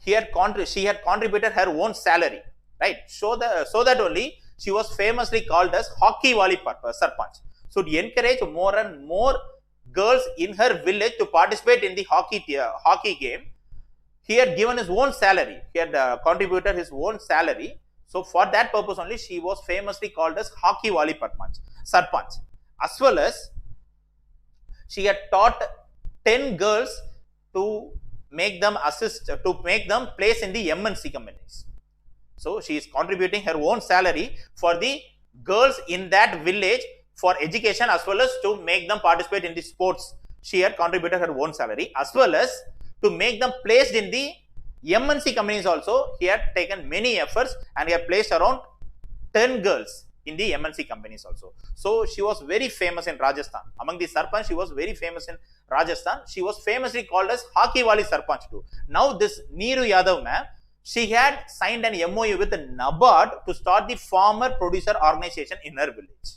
She had contributed her own salary, right? So that only she was famously called as hockey wali sarpanch. So to encourage more and more girls in her village to participate in the hockey game, he had given his own salary. He had contributed his own salary. So for that purpose only, she was famously called as hockey wali sarpanch. As well as she had taught 10 girls to make them place in the MNC companies. So she is contributing her own salary for the girls in that village for education as well as to make them participate in the sports. She had contributed her own salary as well as to make them placed in the MNC companies also. He had taken many efforts and he had placed around 10 girls in the MNC companies also. So she was very famous in Rajasthan. Among the Sarpanch, she was very famous in Rajasthan. She was famously called as hockey wali Sarpanch too. Now this Neeru Yadav ma'am, she had signed an MOU with the NABARD to start the farmer producer organization in her village.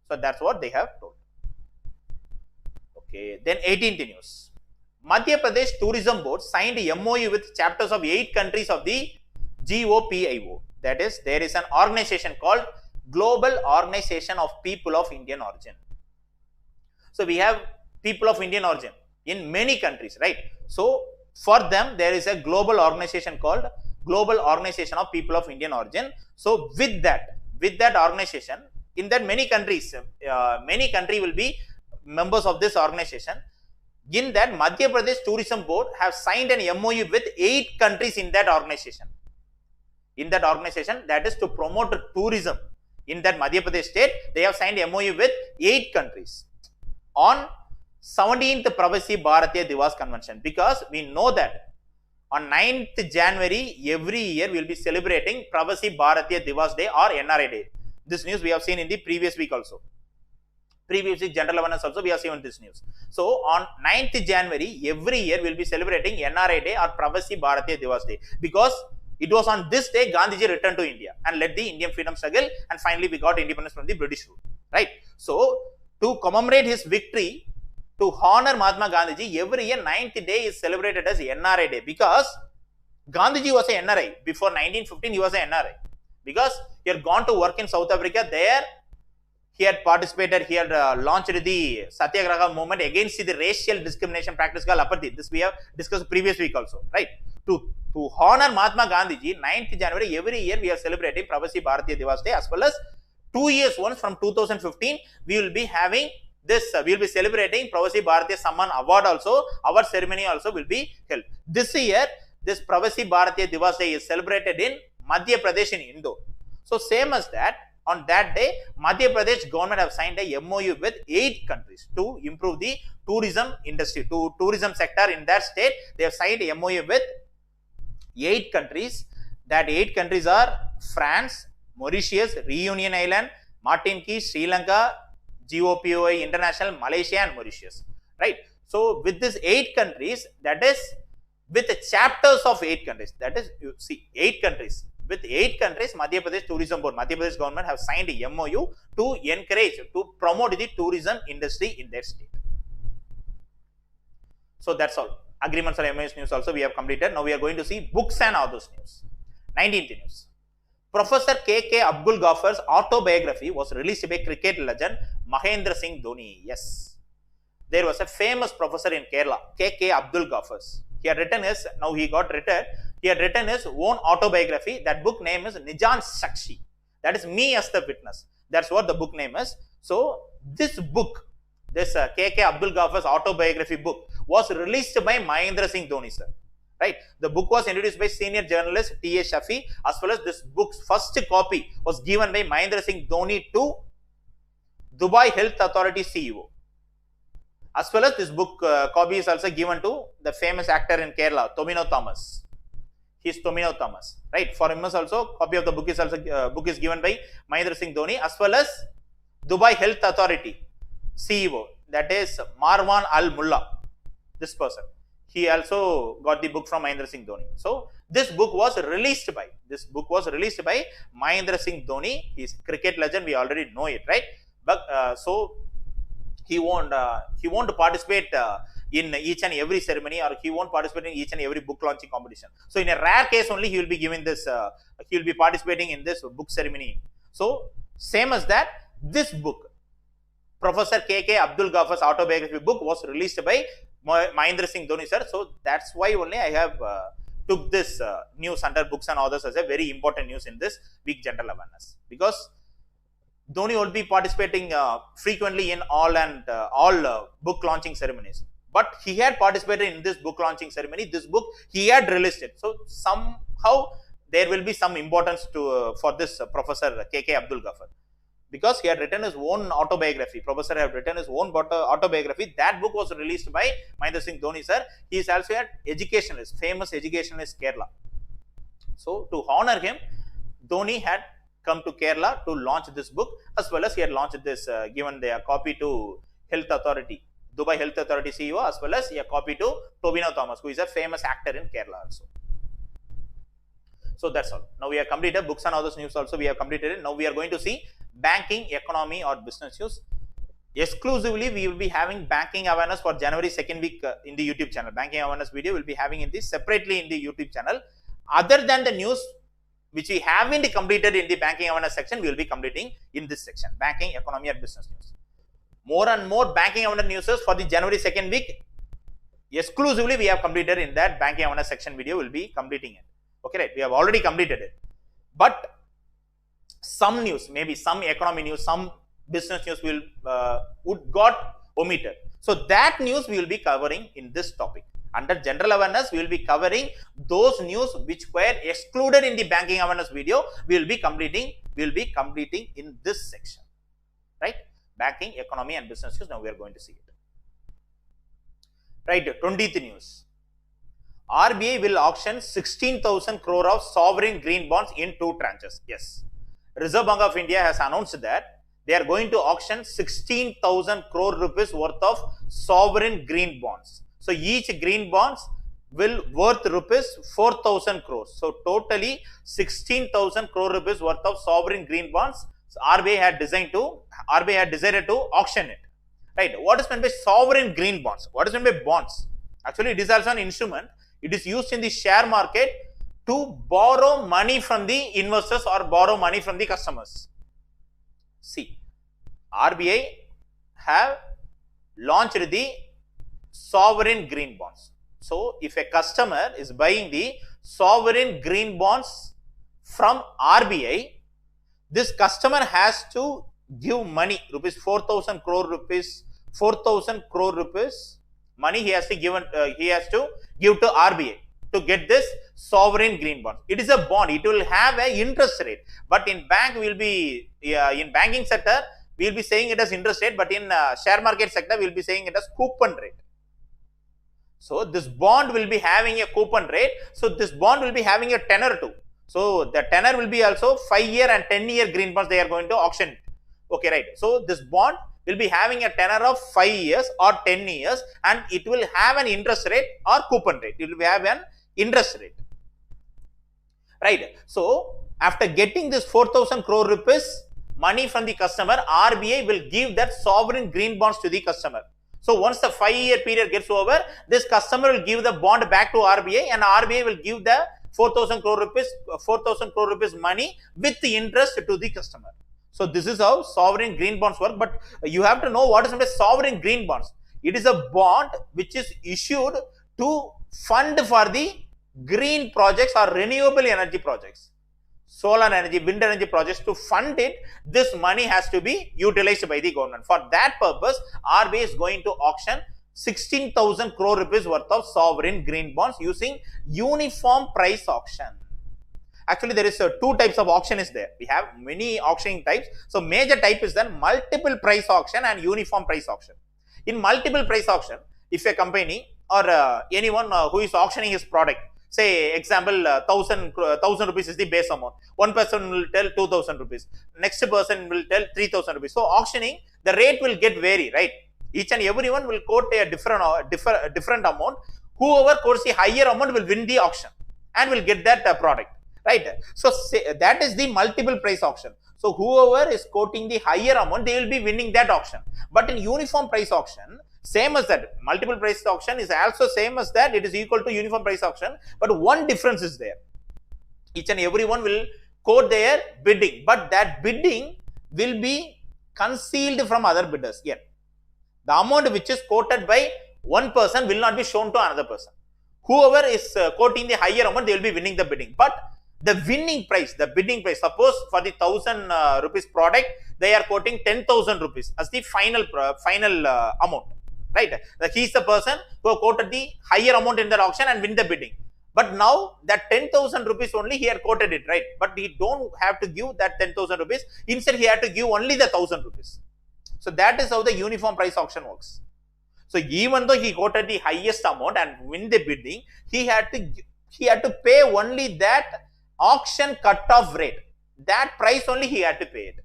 So that's what they have told. Okay, then 18th news. Madhya Pradesh Tourism Board signed a MOU with chapters of 8 countries of the GOPIO. That is, there is an organization called Global Organization of People of Indian Origin. So we have people of Indian origin in many countries, right? So for them, there is a global organization called Global Organization of People of Indian Origin. So with that organization, in that many countries will be members of this organization. In that, Madhya Pradesh Tourism Board have signed an MOU with 8 countries in that organization. In that organization, that is to promote tourism. In that Madhya Pradesh state, they have signed MOU with 8 countries on 17th Pravasi Bharatiya Divas Convention, because we know that on 9th January every year we will be celebrating Pravasi Bharatiya Divas Day or NRI Day. This news we have seen in the previous week also. Previous week general awareness also we have seen this news. So on 9th January every year we will be celebrating NRI Day or Pravasi Bharatiya Divas Day, because it was on this day Gandhiji returned to India and led the Indian freedom struggle, and finally we got independence from the British rule, right? So to commemorate his victory, to honor Mahatma Gandhiji, every year 9th day is celebrated as NRI Day, because Gandhiji was a NRI. Before 1915 he was a NRI, because he had gone to work in South Africa. There he had participated, he had launched the Satyagraha movement against the racial discrimination practice called apartheid. This we have discussed previous week also, right? To honor Mahatma Gandhiji, 9th January every year we are celebrating Pravasi Bharatiya Divas Day, as well as 2 years once from 2015 we will be having this, we will be celebrating Pravasi Bharatiya Samman Award also. Our ceremony also will be held. This year, this Pravasi Bharatiya Divas Day is celebrated in Madhya Pradesh in Indore. So same as that, on that day, Madhya Pradesh government have signed a MOU with 8 countries to improve the tourism industry, to tourism sector in that state. They have signed a MOU with 8 countries. That 8 countries are France, Mauritius, Reunion Island, Martin Keys, Sri Lanka, GOPOI International, Malaysia and Mauritius, right? So with these 8 countries, that is with the chapters of 8 countries, that is, you see, 8 countries. With 8 countries, Madhya Pradesh Tourism Board, Madhya Pradesh government have signed a MOU to encourage, to promote the tourism industry in their state. So that's all. Agreements or MOUs news also we have completed. Now we are going to see books and others news. 19th news. Professor K.K. Abdul Ghafar's autobiography was released by cricket legend Mahendra Singh Dhoni. Yes. There was a famous professor in Kerala, K.K. Abdul Ghafar's. He had written his, now he got retired, he had written his own autobiography. That book name is Nijan Sakshi. That is me as the witness. That's what the book name is. So this book, this K.K. Abdul Ghafar's autobiography book was released by Mahendra Singh Dhoni, sir. Right? The book was introduced by senior journalist T.A. Shafi, as well as this book's first copy was given by Mahendra Singh Dhoni to Dubai Health Authority CEO. As well as this book copy is also given to the famous actor in Kerala, Tomino Thomas. He is Tomino Thomas, right? For him also, copy of the book is also given by Mahendra Singh Dhoni, as well as Dubai Health Authority CEO, that is Marwan Al Mullah. This person, he also got the book from Mahendra Singh Dhoni. So this book was released by Mahendra Singh Dhoni. He's cricket legend. We already know it, right? But so he won't participate in each and every ceremony, or he won't participate in each and every book launching competition. So in a rare case only he will be giving this. He will be participating in this book ceremony. So same as that, this book, Professor K.K. Abdul Ghafar's autobiography book, was released by Mahendra Singh Dhoni sir. So that's why only I have took this news under books and authors as a very important news in this week general awareness, because Dhoni will be participating frequently in all book launching ceremonies. But he had participated in this book launching ceremony. This book he had released it. So somehow there will be some importance to for this Professor K.K. Abdul Ghafar, because he had written his own autobiography. Professor had written his own autobiography. That book was released by Mahendra Singh Dhoni sir. He is also an educationalist, famous educationalist Kerala. So to honor him, Dhoni had come to Kerala to launch this book, as well as he had launched this, given the copy to Health Authority, Dubai Health Authority CEO, as well as a copy to Tobino Thomas, who is a famous actor in Kerala also. So that's all. Now we have completed books and others news also. We have completed it. Now we are going to see banking, economy or business news. Exclusively we will be having banking awareness for January 2nd week in the YouTube channel. Banking awareness video will be having in this separately in the YouTube channel. Other than the news which we haven't completed in the banking awareness section, we will be completing in this section, banking, economy and business news. More and more banking awareness news for the January 2nd week, exclusively we have completed in that banking awareness section video. Will be completing it. Okay, right? We have already completed it. But some news, maybe some economy news, some business news would got omitted. So that news we will be covering in this topic. Under general awareness, we will be covering those news which were excluded in the banking awareness video. We will be completing in this section, right? Banking, economy and business news. Now we are going to see it. Right, 20th news. RBI will auction 16,000 crore of sovereign green bonds in 2 tranches. Yes, Reserve Bank of India has announced that they are going to auction 16,000 crore rupees worth of sovereign green bonds. So each green bonds will worth rupees 4,000 crores. So totally 16,000 crore rupees worth of sovereign green bonds. So RBI had decided to auction it. Right? What is meant by sovereign green bonds? What is meant by bonds? Actually, it is also an instrument. It is used in the share market to borrow money from the investors or borrow money from the customers. See, RBI have launched the sovereign green bonds. So if a customer is buying the sovereign green bonds from RBI, this customer has to give money, rupees 4,000 crore rupees, 4,000 crore rupees money he has to give to RBI to get this sovereign green bond. It is a bond. It will have an interest rate. But in in banking sector, we will be saying it as interest rate. But in share market sector, we will be saying it as coupon rate. So this bond will be having a coupon rate. So this bond will be having a tenor too. So the tenor will be also 5-year and 10-year green bonds. They are going to auction it. Okay, right. So this bond will be having a tenor of 5 years or 10 years, and it will have an interest rate or coupon rate. It will have an interest rate. Right. So after getting this 4,000 crore rupees money from the customer, RBI will give that sovereign green bonds to the customer. So once the 5-year period gets over, this customer will give the bond back to RBI, and RBI will give the 4,000 crore rupees money with the interest to the customer. So this is how sovereign green bonds work. But you have to know what is meant by sovereign green bonds. It is a bond which is issued to fund for the green projects or renewable energy projects, solar energy, wind energy projects. To fund it, this money has to be utilized by the government. For that purpose, RBI is going to auction 16,000 crore rupees worth of sovereign green bonds using uniform price auction. Actually, there is 2 types of auction is there. We have many auctioning types. So major type is then multiple price auction and uniform price auction. In multiple price auction, if a company or anyone who is auctioning his product, say example 1,000 rupees is the base amount. One person will tell 2,000 rupees. Next person will tell 3,000 rupees. So auctioning, the rate will get vary, right? Each and everyone will quote a different amount. whoever quotes the higher amount will win the auction and will get that product, right? So that is the multiple price auction. So whoever is quoting the higher amount, they will be winning that auction. But in uniform price auction, same as that, multiple price auction is also same as that, it is equal to uniform price auction, but one difference is there. Each and everyone will quote their bidding, but that bidding will be concealed from other bidders here. The amount which is quoted by one person will not be shown to another person. Whoever is quoting the higher amount, they will be winning the bidding. But the winning price, the bidding price, suppose for the 1000 rupees product, they are quoting 10,000 rupees as the final amount, right? He is the person who quoted the higher amount in the auction and win the bidding. But now that 10,000 rupees only he had quoted it, right? But he don't have to give that 10,000 rupees. Instead, he had to give only the 1,000 rupees. So that is how the uniform price auction works. So even though he quoted the highest amount and win the bidding, he had to pay only that auction cut-off rate. That price only he had to pay it,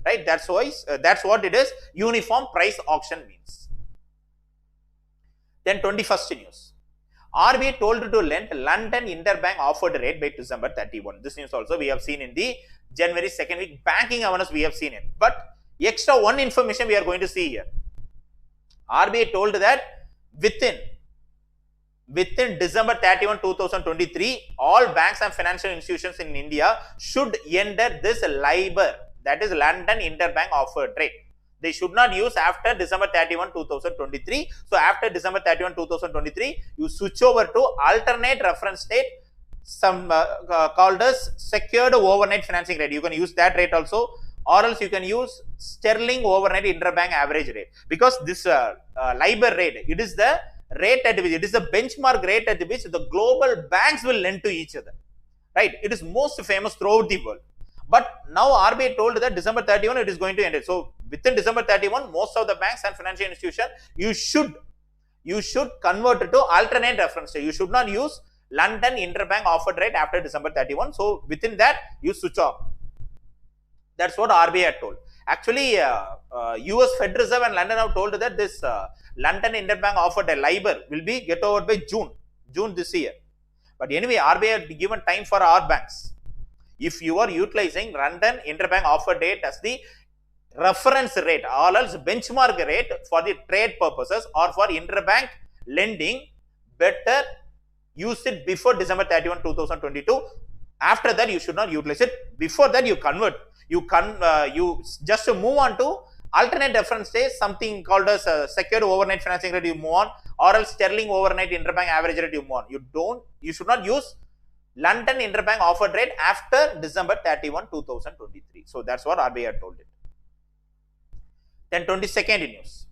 right? That's why that's what it is. Uniform price auction means. Then 21st news. RBI told to lend London Interbank offered rate by December 31. This news also we have seen in the January 2nd week banking awareness we have seen it. But extra one information we are going to see here. RBI told that within December 31, 2023, all banks and financial institutions in India should enter this LIBOR, that is London Interbank offered rate. They should not use after December 31, 2023. So after December 31, 2023, you switch over to alternate reference rate, some called as secured overnight financing rate. You can use that rate also, or else you can use sterling overnight interbank average rate, because this LIBOR rate, it is the rate at which, it is the benchmark rate at which the global banks will lend to each other, right? It is most famous throughout the world. But now RBI told that December 31 it is going to end it. So within December 31, most of the banks and financial institutions, you should convert it to alternate reference rate. You should not use London Interbank offered rate after December 31. So within that, you switch off. That's what RBI had told. Actually, US Fed Reserve and London have told that this London Interbank offered a LIBOR will be get over by June this year. But anyway, RBI had given time for our banks. If you are utilizing London Interbank offered rate as the reference rate or else benchmark rate for the trade purposes or for interbank lending, better use it before December 31, 2022. After that, you should not utilize it. Before that, you convert. You just move on to alternate reference rate, something called as secured overnight financing rate, you move on, or else sterling overnight interbank average rate, you move on. You should not use London Interbank offered rate after December 31, 2023. So that's what RBI had told it. Then 22nd news.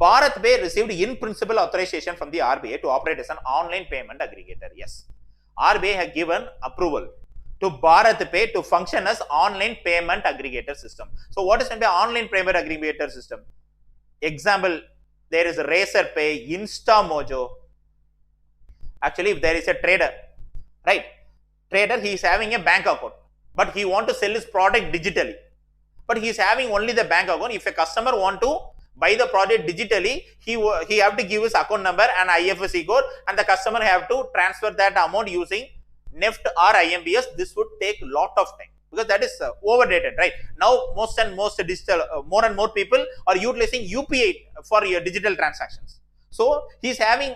Bharat Pay received in principle authorization from the RBI to operate as an online payment aggregator. Yes, RBI had given approval to Bharat Pay to function as online payment aggregator system. So what is an online payment aggregator system? Example, there is a Razor Pay, InstaMojo. Actually, if there is a trader, right? Trader, he is having a bank account, but he want to sell his product digitally. But he is having only the bank account. If a customer want to buy the product digitally, he have to give his account number and IFSC code, and the customer have to transfer that amount using NEFT or IMPS. This would take a lot of time because that is overdated, right? Now, most digital, more and more people are utilizing UPI for your digital transactions. So he is having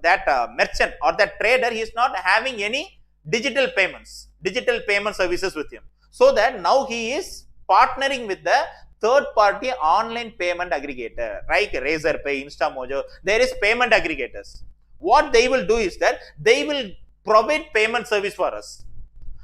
that merchant or that trader, he is not having any digital payment services with him. So that now he is partnering with the third-party online payment aggregator, like Razor Pay, InstaMojo. There is payment aggregators. What they will do is that they will provide payment service for us.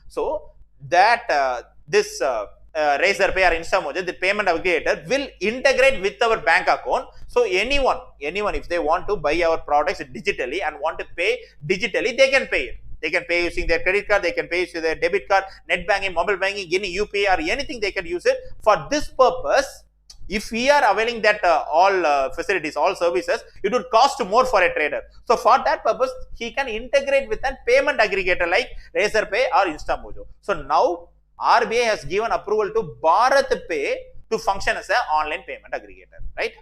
So that this Razor Pay or InstaMojo, the payment aggregator, will integrate with our bank account. So anyone, if they want to buy our products digitally and want to pay digitally, they can pay it. They can pay using their credit card, they can pay using their debit card, net banking, mobile banking, any UPI or anything, they can use it. For this purpose, if we are availing that all facilities, all services, it would cost more for a trader. So for that purpose, he can integrate with a payment aggregator like Razor Pay or InstaMojo. So now RBI has given approval to Bharat Pay to function as an online payment aggregator, right?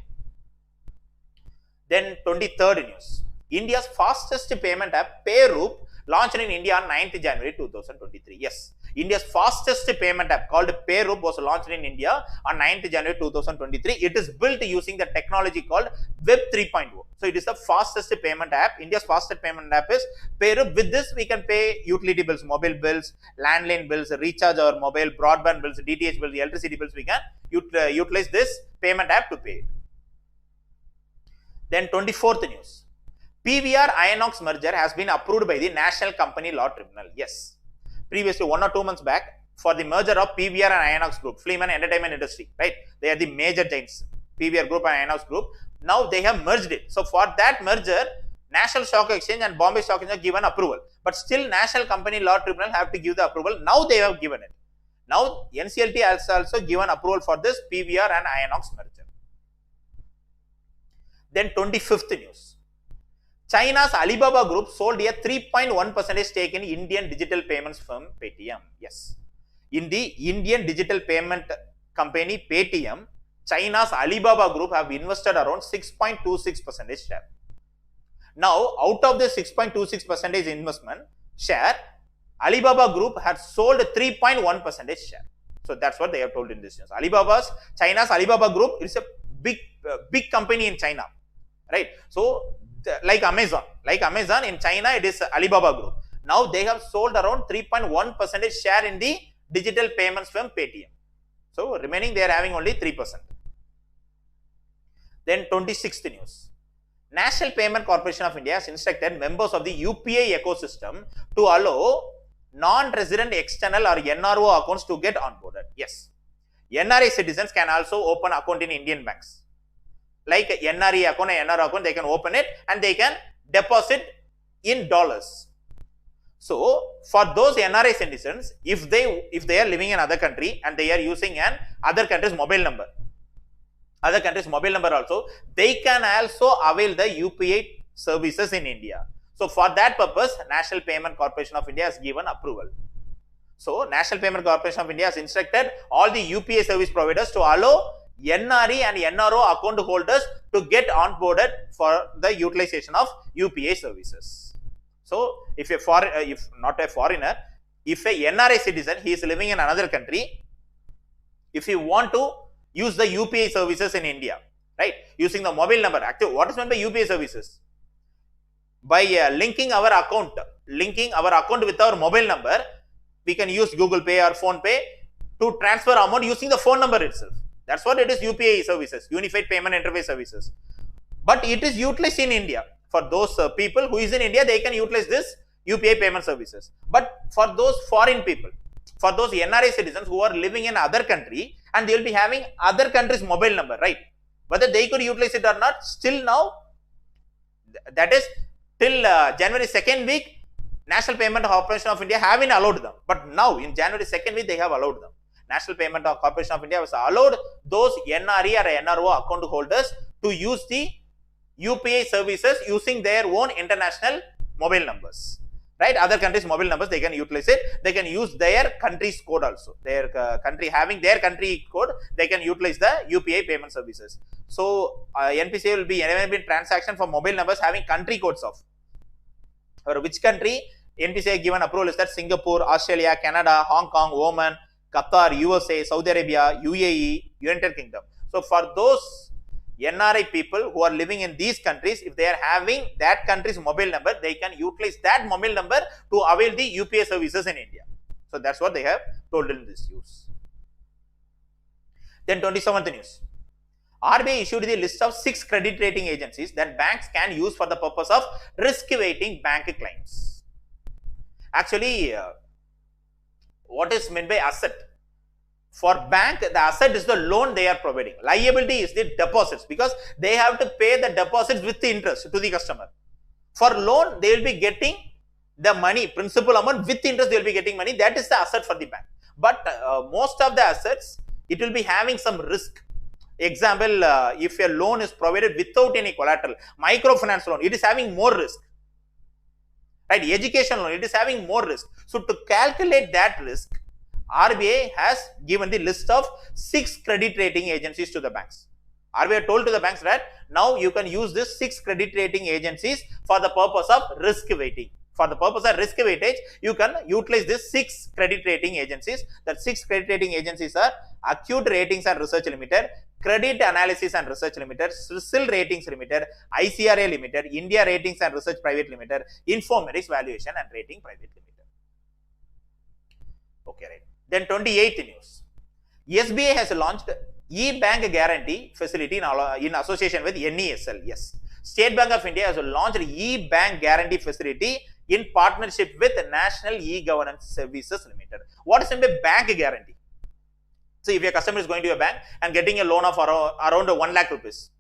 Then 23rd news. India's fastest payment app, PayRoop, launched in India on 9th January 2023. Yes, India's fastest payment app called PayRoop was launched in India on 9th January 2023. It is built using the technology called Web 3.0. So it is the fastest payment app. India's fastest payment app is PayRoop. With this, we can pay utility bills, mobile bills, landline bills, recharge our mobile, broadband bills, DTH bills, electricity bills. We can utilize this payment app to pay it. Then 24th news. PVR Inox Merger has been approved by the National Company Law Tribunal. Yes. Previously, 1 or 2 months back, for the merger of PVR and Inox Group, film and entertainment industry, right? They are the major giants, PVR Group and Inox Group. Now they have merged it. So for that merger, National Stock Exchange and Bombay Stock Exchange have given approval. But still, National Company Law Tribunal have to give the approval. Now they have given it. Now NCLT has also given approval for this PVR and Inox merger. Then 25th news. China's Alibaba Group sold a 3.1% stake in Indian digital payments firm Paytm. Yes. In the Indian digital payment company Paytm, China's Alibaba Group have invested around 6.26% share. Now, out of the 6.26% investment share, Alibaba Group had sold 3.1% share. So that's what they have told in this news. China's Alibaba Group is a big company in China, right? So like Amazon in China, it is Alibaba Group. Now they have sold around 3.1% share in the digital payments firm Paytm. So remaining they are having only 3%. Then 26th news. National Payment Corporation of India has instructed members of the UPI ecosystem to allow non-resident external or NRO accounts to get onboarded. Yes. NRI citizens can also open account in Indian banks. Like NRE account and NRO account, they can open it and they can deposit in dollars. So for those NRI citizens, if they are living in another country and they are using an other country's mobile number, also, they can also avail the UPI services in India. So for that purpose, National Payment Corporation of India has given approval. So National Payment Corporation of India has instructed all the UPI service providers to allow NRE and NRO account holders to get onboarded for the utilization of UPI services. So if not a foreigner, if a NRI citizen, he is living in another country, if he want to use the UPI services in India, right, using the mobile number, actually what is meant by UPI services? By linking our account with our mobile number, we can use Google Pay or Phone Pay to transfer amount using the phone number itself. That's what it is, UPI services, Unified Payment Interface Services. But it is utilized in India. For those people who is in India, they can utilize this UPI payment services. But for those foreign people, for those NRI citizens who are living in other country and they will be having other country's mobile number, right? Whether they could utilize it or not, still now, that is till January 2nd week, National Payment Corporation of India haven't allowed them. But now in January 2nd week, they have allowed them. National Payment Corporation of India has allowed those NRE or NRO account holders to use the UPI services using their own international mobile numbers, right? Other countries' mobile numbers, they can utilize it. They can use their country's code also. Their country, having their country code, they can utilize the UPI payment services. So NPCI will be enabling transaction for mobile numbers having country codes of. For which country NPCI given approval is that Singapore, Australia, Canada, Hong Kong, Oman, Qatar, USA, Saudi Arabia, UAE, United Kingdom. So for those NRI people who are living in these countries, if they are having that country's mobile number, they can utilize that mobile number to avail the UPI services in India. So that's what they have told in this news. Then 27th news. RBI issued the list of 6 credit rating agencies that banks can use for the purpose of risk weighting bank claims. Actually, what is meant by asset? For bank, the asset is the loan they are providing. Liability is the deposits, because they have to pay the deposits with the interest to the customer. For loan, they will be getting the money, principal amount with interest, they will be getting money. That is the asset for the bank. But most of the assets, it will be having some risk. Example, if a loan is provided without any collateral, microfinance loan, it is having more risk. Right? Education loan, it is having more risk. So to calculate that risk, RBI has given the list of 6 credit rating agencies to the banks. RBI told to the banks that now you can use this 6 credit rating agencies for the purpose of risk weighting. For the purpose of risk weightage, you can utilize this 6 credit rating agencies. That 6 credit rating agencies are Acute Ratings and Research Limited, Credit Analysis and Research Limited, CRISIL Ratings Limited, ICRA Limited, India Ratings and Research Private Limited, Infomerics Valuation and Rating Private Limited. Okay, right. Then 28th news. SBI has launched e-bank guarantee facility in association with NESL. Yes. State Bank of India has launched e-bank guarantee facility in partnership with National E-Governance Services Limited. What is a bank guarantee? So, if your customer is going to a bank and getting a loan of around 1 lakh rupees,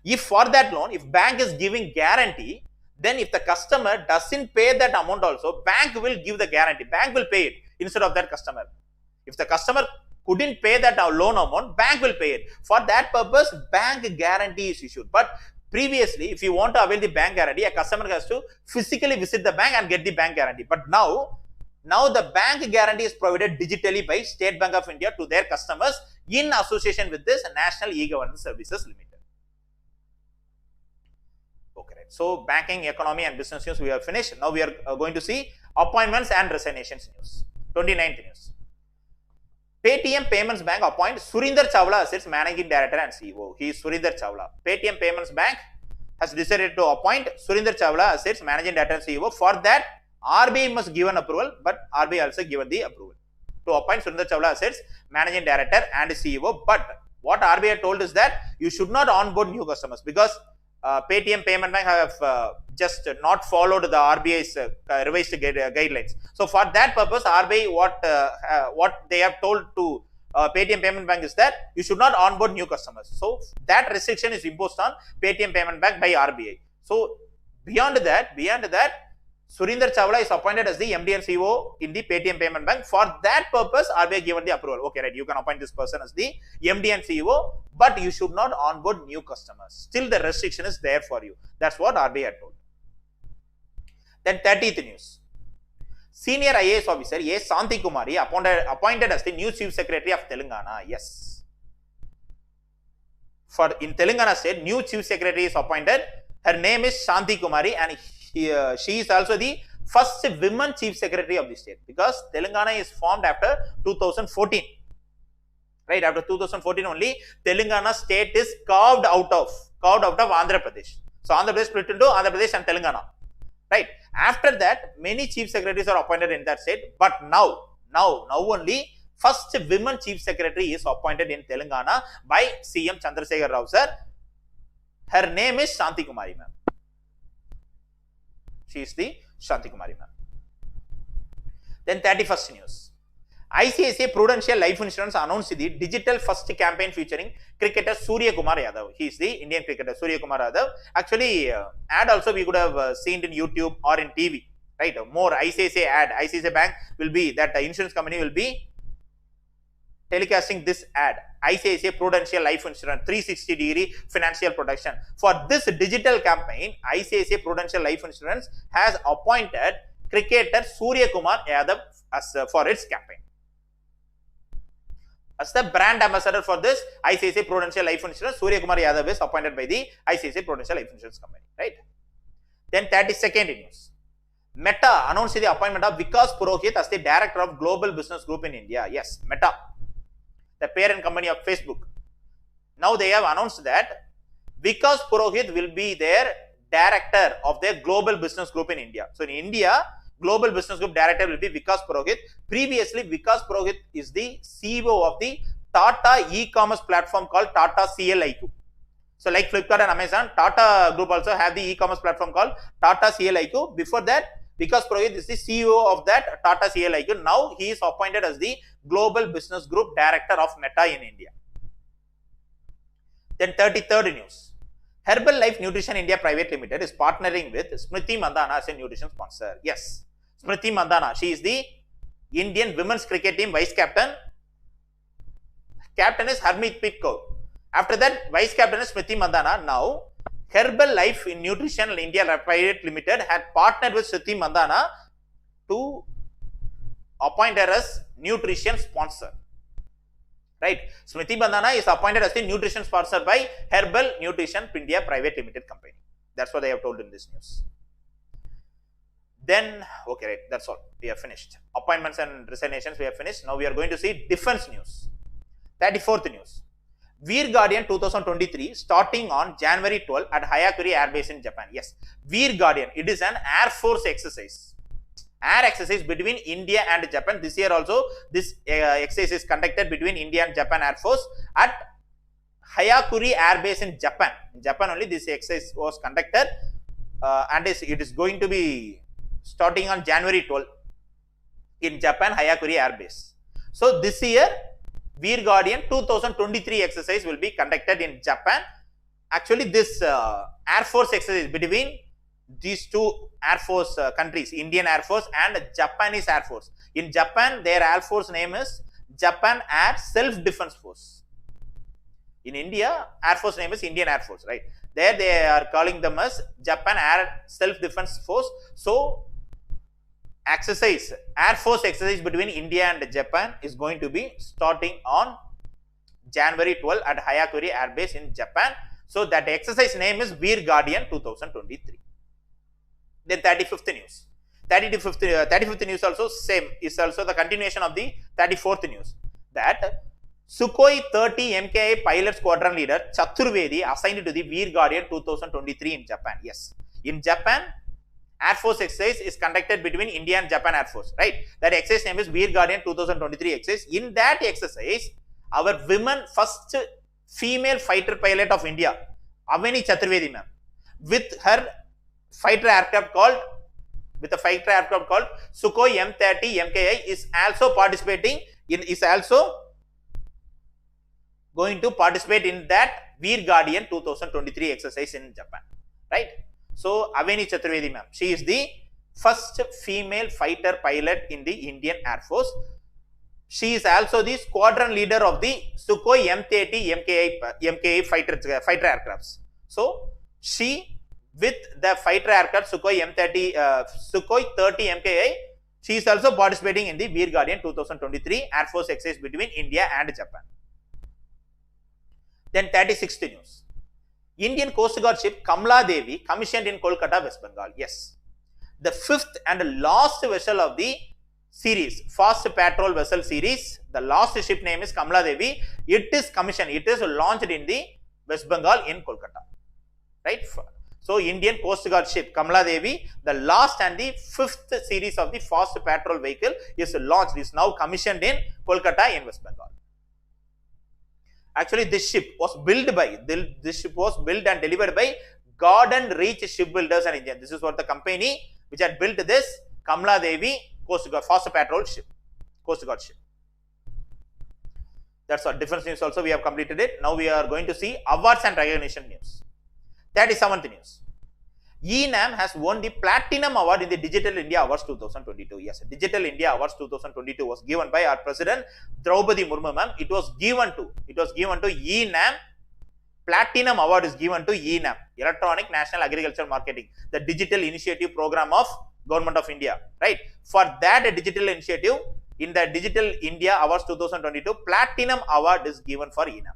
if for that loan, if bank is giving guarantee, then if the customer doesn't pay that amount also, bank will give the guarantee. Bank will pay it instead of that customer. If the customer couldn't pay that loan amount, bank will pay it. For that purpose, bank guarantee is issued. But previously, if you want to avail the bank guarantee, a customer has to physically visit the bank and get the bank guarantee. But now the bank guarantee is provided digitally by State Bank of India to their customers in association with this National E-Governance Services Limited. Okay, right. So, banking, economy and business news we have finished. Now, we are going to see appointments and resignations news. 29th news. Paytm Payments Bank appoints Surinder Chawla as its Managing Director and CEO. He is Surinder Chawla. Paytm Payments Bank has decided to appoint Surinder Chawla as its Managing Director and CEO. For that, RBI must give an approval, but RBI also given the approval to appoint Surinder Chawla as its Managing Director and CEO. But what RBI told is that you should not onboard new customers because Paytm Payment Bank have just not followed the RBI's revised guidelines. So for that purpose, RBI what they have told to Paytm Payment Bank is that you should not onboard new customers. So that restriction is imposed on Paytm Payment Bank by RBI. So beyond that, Surinder Chawla is appointed as the MD and CEO in the Paytm Payment Bank. For that purpose, RBI given the approval. Okay, right, you can appoint this person as the MD and CEO, but you should not onboard new customers. Still the restriction is there for you. That's what RBI had told. Then 30th news. Senior IAS officer A. Santi Kumari appointed as the new Chief Secretary of Telangana. Yes. In Telangana state, new Chief Secretary is appointed. Her name is Santi Kumari and she is also the first women Chief Secretary of the state because Telangana is formed after 2014. Right, after 2014 only, Telangana state is carved out of Andhra Pradesh. So Andhra Pradesh split into Andhra Pradesh and Telangana. Right. After that, many Chief Secretaries are appointed in that state. But now only first women Chief Secretary is appointed in Telangana by CM Chandrasekhar Rao sir. Her name is Shanti Kumari ma'am. She is the Shanti Kumari ma'am. Then 31st news. ICICI Prudential Life Insurance announced the digital first campaign featuring cricketer Surya Kumar Yadav. He is the Indian cricketer Surya Kumar Yadav. Actually, ad also we could have seen in YouTube or in TV. Right? More ICICI ad. ICICI Bank will be, that insurance company will be telecasting this ad. ICICI Prudential Life Insurance 360-degree financial protection. For this digital campaign, ICICI Prudential Life Insurance has appointed cricketer Surya Kumar Yadav as for its campaign. As the brand ambassador for this ICICI Prudential Life Insurance, Surya Kumar Yadav is appointed by the ICICI Prudential Life Insurance Company. Right? Then 32nd news. Meta announced the appointment of Vikas Purohit as the Director of Global Business Group in India. Yes, Meta, the parent company of Facebook. Now they have announced that Vikas Purohit will be their Director of their Global Business Group in India. So in India, Global Business Group Director will be Vikas Purohit. Previously, Vikas Purohit is the CEO of the Tata e-commerce platform called Tata CLIQ. So like Flipkart and Amazon, Tata Group also have the e-commerce platform called Tata CLIQ. Before that, Vikas Purohit is the CEO of that Tata CLIQ. Now he is appointed as the Global Business Group Director of Meta in India. Then 33rd news. Herbal Life Nutrition India Private Limited is partnering with Smriti Mandhana as a nutrition sponsor. Yes, Smriti Mandhana. She is the Indian women's cricket team vice captain. Captain is Harmeet Kaur. After that, vice captain is Smriti Mandhana. Now, Herbal Life in Nutrition India Private Limited had partnered with Smriti Mandhana to appoint her as nutrition sponsor. right? Smriti Bandhana is appointed as the nutrition sponsor by Herbal Nutrition India Private Limited Company. That's what they have told in this news. Then, okay, right, that's all. We have finished. Appointments and resignations, we have finished. Now we are going to see defense news. 34th news. Veer Guardian 2023 starting on January 12 at Hayakuri Air Base in Japan. Yes, Veer Guardian. It is an Air Force exercise. Air exercise between India and Japan. This year also, this exercise is conducted between India and Japan Air Force at Hayakuri Air Base in Japan. In Japan only this exercise was conducted and it is going to be starting on January 12 in Japan Hayakuri Air Base. So this year, Veer Guardian 2023 exercise will be conducted in Japan. Actually, this Air Force exercise between these two Air Force countries, Indian Air Force and Japanese Air Force. In Japan, their Air Force name is Japan Air Self-Defense Force. In India, Air Force name is Indian Air Force, right? There they are calling them as Japan Air Self-Defense Force. So, exercise, Air Force exercise between India and Japan is going to be starting on January 12 at Hayakuri Air Base in Japan. So, that exercise name is Veer Guardian 2023. Then 35th news. 35th news also same, is also the continuation of the 34th news. That Sukhoi 30 MKI pilot squadron leader Chaturvedi assigned to the Veer Guardian 2023 in Japan. Yes, in Japan, Air Force exercise is conducted between India and Japan Air Force, right? That exercise name is Veer Guardian 2023 exercise. In that exercise, our first female fighter pilot of India, Avani Chaturvedi ma'am, with her fighter aircraft called Sukhoi M30 MKI is also participating in, is also going to participate in that Veer Guardian 2023 exercise in Japan, right? So, Avani Chaturvedi ma'am, she is the first female fighter pilot in the Indian Air Force. She is also the squadron leader of the Sukhoi M30 MKI fighter aircrafts. So, she with the fighter aircraft Sukhoi 30 MKI, she is also participating in the Veer Guardian 2023 Air Force exercise between India and Japan. Then 36th news. Indian Coast Guard ship Kamala Devi commissioned in Kolkata, West Bengal. Yes, the 5th and last vessel of the series, fast patrol vessel series. The last ship name is Kamala Devi. It is commissioned, it is launched in the West Bengal in Kolkata, right? So, Indian Coast Guard ship Kamala Devi, the last and the 5th series of the fast patrol vehicle is launched, is now commissioned in Kolkata in West Bengal. Actually, this ship was built and delivered by Garden Reach Shipbuilders and Engine. This is what the company which had built this Kamala Devi Coast Guard fast patrol ship, Coast Guard ship. That's all. Defense news also we have completed it. Now we are going to see awards and recognition news. 37th news. ENAM has won the Platinum Award in the Digital India Awards 2022. Yes, Digital India Awards 2022 was given by our President Draupadi Murmu ma'am. It was given to ENAM. Platinum Award is given to ENAM, Electronic National Agriculture Marketing, the digital initiative program of Government of India, right? For that digital initiative, in the Digital India Awards 2022, Platinum Award is given for ENAM.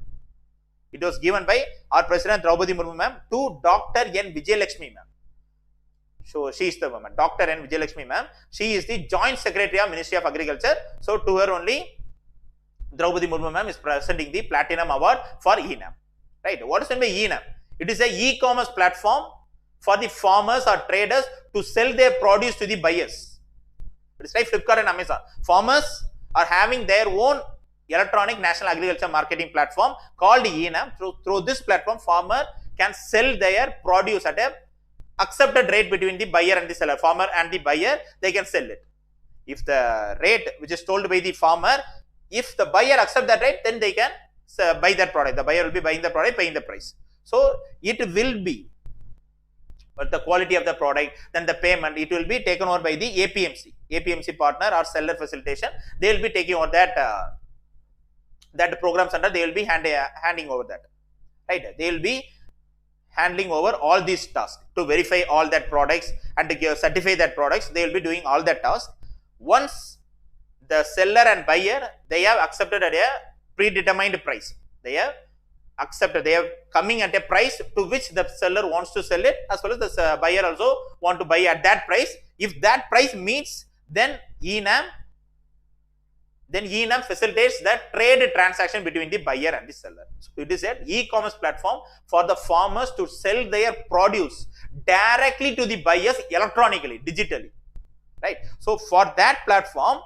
It was given by our President Draupadi Murmu ma'am to Dr. N. Vijayalakshmi ma'am. So, she is the woman, Dr. N. Vijayalakshmi ma'am. She is the Joint Secretary of Ministry of Agriculture. So, to her only Draupadi Murmu ma'am is presenting the Platinum Award for ENAM. Right? What is meant by ENAM? It is a e-commerce platform for the farmers or traders to sell their produce to the buyers. It is like Flipkart and Amazon. Farmers are having their own Electronic National Agriculture Marketing platform called ENAM. Through this platform, farmer can sell their produce at a accepted rate between the buyer and the seller. Farmer and the buyer, they can sell it. If the rate which is told by the farmer, if the buyer accept that rate, then they can buy that product. The buyer will be buying the product, paying the price. So, it will be, but the quality of the product, then the payment, it will be taken over by the APMC partner or seller facilitation. They will be taking over that program center, they will be handing over that, right? They will be handling over all these tasks to verify all that products and to certify that products. They will be doing all that tasks. Once the seller and buyer, they have accepted a predetermined price. They have accepted, they are coming at a price to which the seller wants to sell it, as well as the buyer also want to buy at that price. If that price meets, then ENAM facilitates the trade transaction between the buyer and the seller. So it is an e-commerce platform for the farmers to sell their produce directly to the buyers electronically, digitally, right? So for that platform,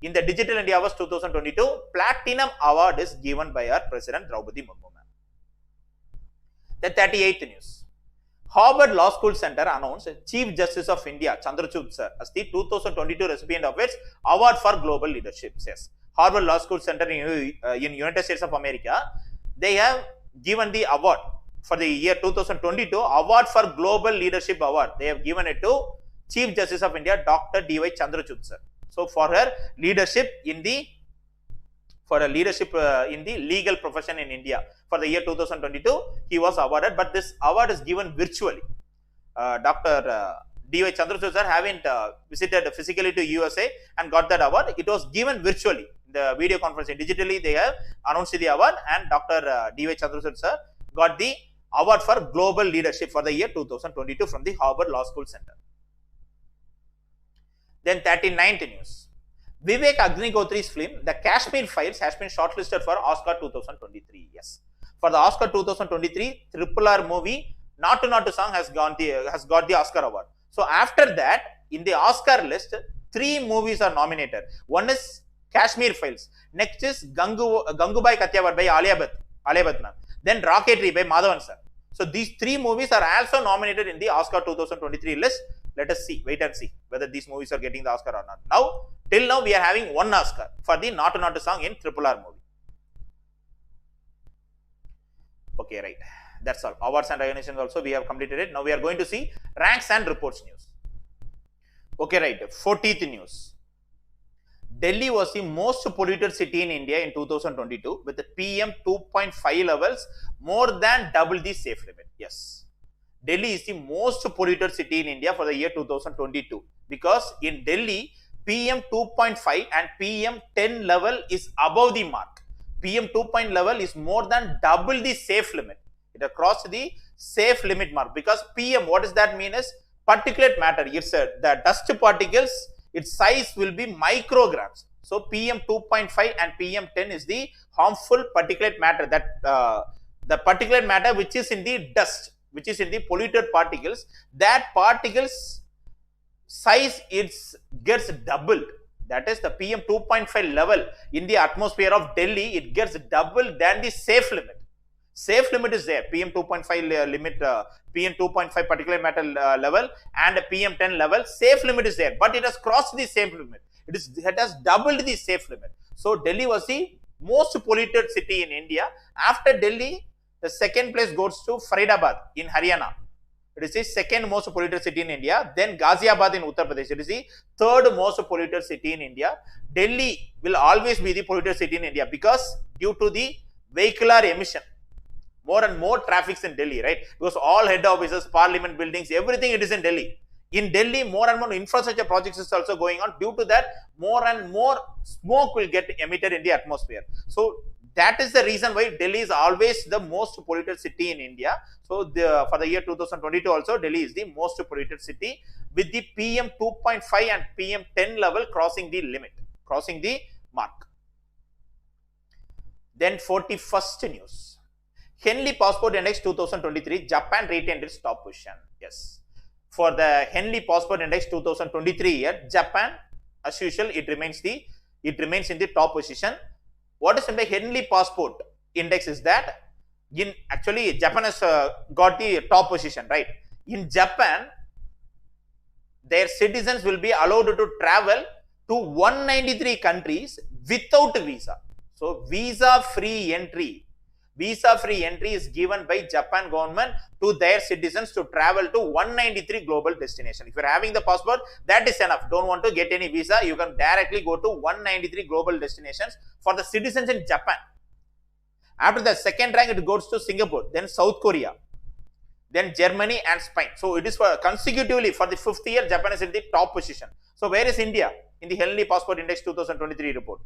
in the Digital India Awards 2022, Platinum Award is given by our President Draupadi Murmu. The 38th news. Harvard Law School Center announced Chief Justice of India Chandrachud sir as the 2022 recipient of its Award for Global Leadership. Yes, Harvard Law School Center in United States of America, they have given the award for the year 2022 Award for Global Leadership Award. They have given it to Chief Justice of India Dr. D.Y. Chandrachud sir. So for her leadership in the legal profession in India for the year 2022, he was awarded. But this award is given virtually. Dr. D.Y. Chandrachud sir haven't visited physically to USA and got that award. It was given virtually. The video conferencing digitally, they have announced the award, and Dr. D.Y. Chandrachud sir got the award for global leadership for the year 2022 from the Harvard Law School Center. Then 39th news. Vivek Agnihotry's film, The Kashmir Files, has been shortlisted for Oscar 2023. Yes. For the Oscar 2023, RRR movie, Not to Song has got the Oscar award. So after that, in the Oscar list, 3 movies are nominated. One is Kashmir Files. Next is Gangubai Kathiawar by Alia Bhatt ma'am. Then Rocketry by Madhavan sir. So these 3 movies are also nominated in the Oscar 2023 list. Let us see, wait and see whether these movies are getting the Oscar or not. Now, till now, we are having 1 Oscar for the Not to Song in RRR movie. Okay, right. That's all. Awards and recognitions also we have completed it. Now we are going to see ranks and reports news. Okay, right. 40th news. Delhi was the most polluted city in India in 2022 with the PM 2.5 levels more than double the safe limit. Yes. Delhi is the most polluted city in India for the year 2022 because in Delhi, PM 2.5 and PM 10 level is above the mark. PM 2.0 level is more than double the safe limit. It has crossed the safe limit mark because PM, what does that mean is particulate matter. It's the dust particles, its size will be micrograms. So PM 2.5 and PM 10 is the harmful particulate matter, that the particulate matter which is in the dust, which is in the polluted particles, that particles size gets doubled. That is the PM 2.5 level in the atmosphere of Delhi, it gets doubled than the safe limit. Safe limit is there, PM 2.5 limit, PM 2.5 particulate matter level and PM 10 level, safe limit is there, but it has crossed the safe limit. It has doubled the safe limit. So Delhi was the most polluted city in India. After Delhi, the second place goes to Faridabad in Haryana. It is the second most polluted city in India. Then Ghaziabad in Uttar Pradesh. It is the third most polluted city in India. Delhi will always be the polluted city in India because due to the vehicular emission, more and more traffic in Delhi, right? Because all head offices, parliament buildings, everything it is in Delhi. In Delhi, more and more infrastructure projects is also going on. Due to that, more and more smoke will get emitted in the atmosphere. So that is the reason why Delhi is always the most polluted city in India. So for the year 2022 also, Delhi is the most polluted city with the PM 2.5 and PM 10 level crossing the limit, crossing the mark. Then 41st news. Henley Passport Index 2023, Japan retained its top position. Yes. For the Henley Passport Index 2023 year, Japan, as usual, it remains in the top position. What is the Henley Passport Index is that actually Japan has got the top position, right? In Japan, their citizens will be allowed to travel to 193 countries without visa. So visa-free entry is given by Japan government to their citizens to travel to 193 global destinations. If you are having the passport, that is enough. Don't want to get any visa, you can directly go to 193 global destinations for the citizens in Japan. After the second rank, it goes to Singapore, then South Korea, then Germany and Spain. So it is for consecutively for the 5th year, Japan is in the top position. So where is India in the Henley Passport Index 2023 report?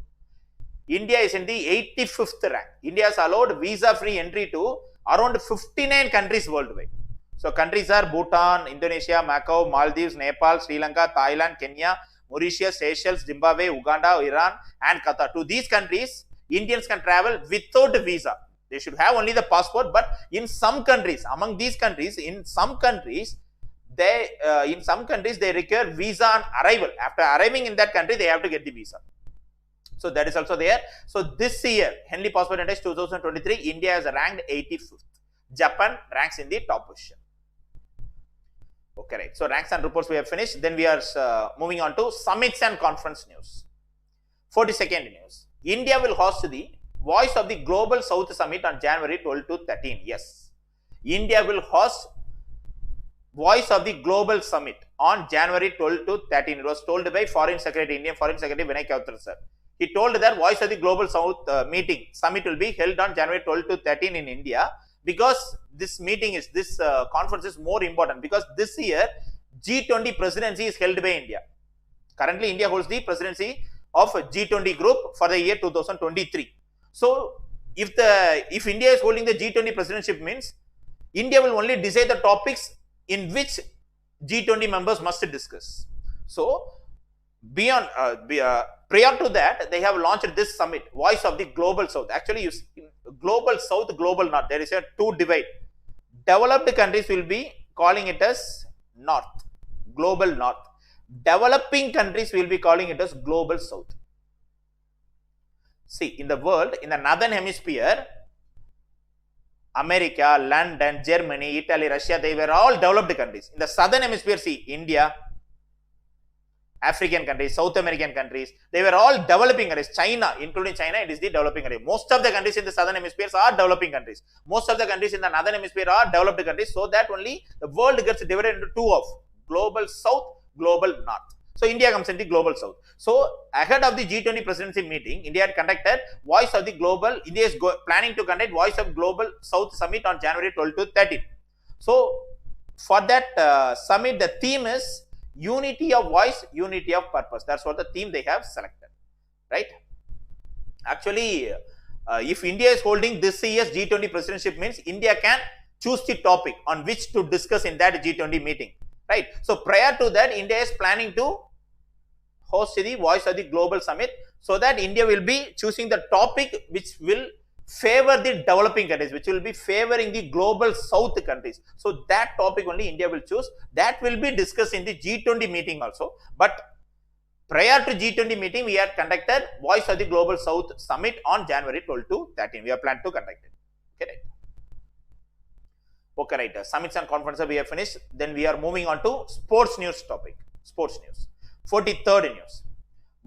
India is in the 85th rank. India has allowed visa-free entry to around 59 countries worldwide. So countries are Bhutan, Indonesia, Macau, Maldives, Nepal, Sri Lanka, Thailand, Kenya, Mauritius, Seychelles, Zimbabwe, Uganda, Iran, and Qatar. To these countries, Indians can travel without visa. They should have only the passport, but in some countries, among these countries, in some countries, they require visa on arrival. After arriving in that country, they have to get the visa. So that is also there. So this year, Henley Passport Index 2023, India is ranked 85th. Japan ranks in the top position. Okay, right. So ranks and reports we have finished. Then we are moving on to summits and conference news. 42nd news. India will host the Voice of the Global South Summit on January 12 to 13. Yes. India will host Voice of the Global Summit on January 12 to 13. It was told by Indian Foreign Secretary Vinay Kautar sir. He told that Voice of the Global South summit will be held on January 12 to 13 in India, because this conference is more important, because this year G20 presidency is held by India. Currently, India holds the presidency of G20 group for the year 2023. So, if India is holding the G20 presidency, means India will only decide the topics in which G20 members must discuss. So, prior to that, they have launched this summit, Voice of the Global South. Actually, Global South, Global North. There is a two divide. Developed countries will be calling it as North, Global North. Developing countries will be calling it as Global South. See, in the world, in the northern hemisphere, America, London, Germany, Italy, Russia, they were all developed countries. In the southern hemisphere, see, India, African countries, South American countries, they were all developing countries. China, including China, it is the developing country. Most of the countries in the southern hemispheres are developing countries. Most of the countries in the northern hemisphere are developed countries, so that only the world gets divided into two of Global South, Global North. So India comes in the Global South. So ahead of the G20 presidency meeting, India had conducted Voice of the Global. India is planning to conduct Voice of Global South Summit on January 12 to 13. So for that summit, the theme is Unity of Voice, Unity of Purpose. That's what the theme they have selected, right? Actually, if India is holding this year's G20 presidency, means India can choose the topic on which to discuss in that G20 meeting, right? So prior to that, India is planning to host the Voice of the Global Summit, so that India will be choosing the topic which will favor the developing countries, which will be favoring the Global South countries. So that topic only India will choose. That will be discussed in the G20 meeting also. But prior to G20 meeting, we had conducted Voice of the Global South Summit on January 12 to 13. We have planned to conduct it. Okay, right. Okay, right. Summits and conferences we have finished. Then we are moving on to sports news topic. Sports news. 43rd news.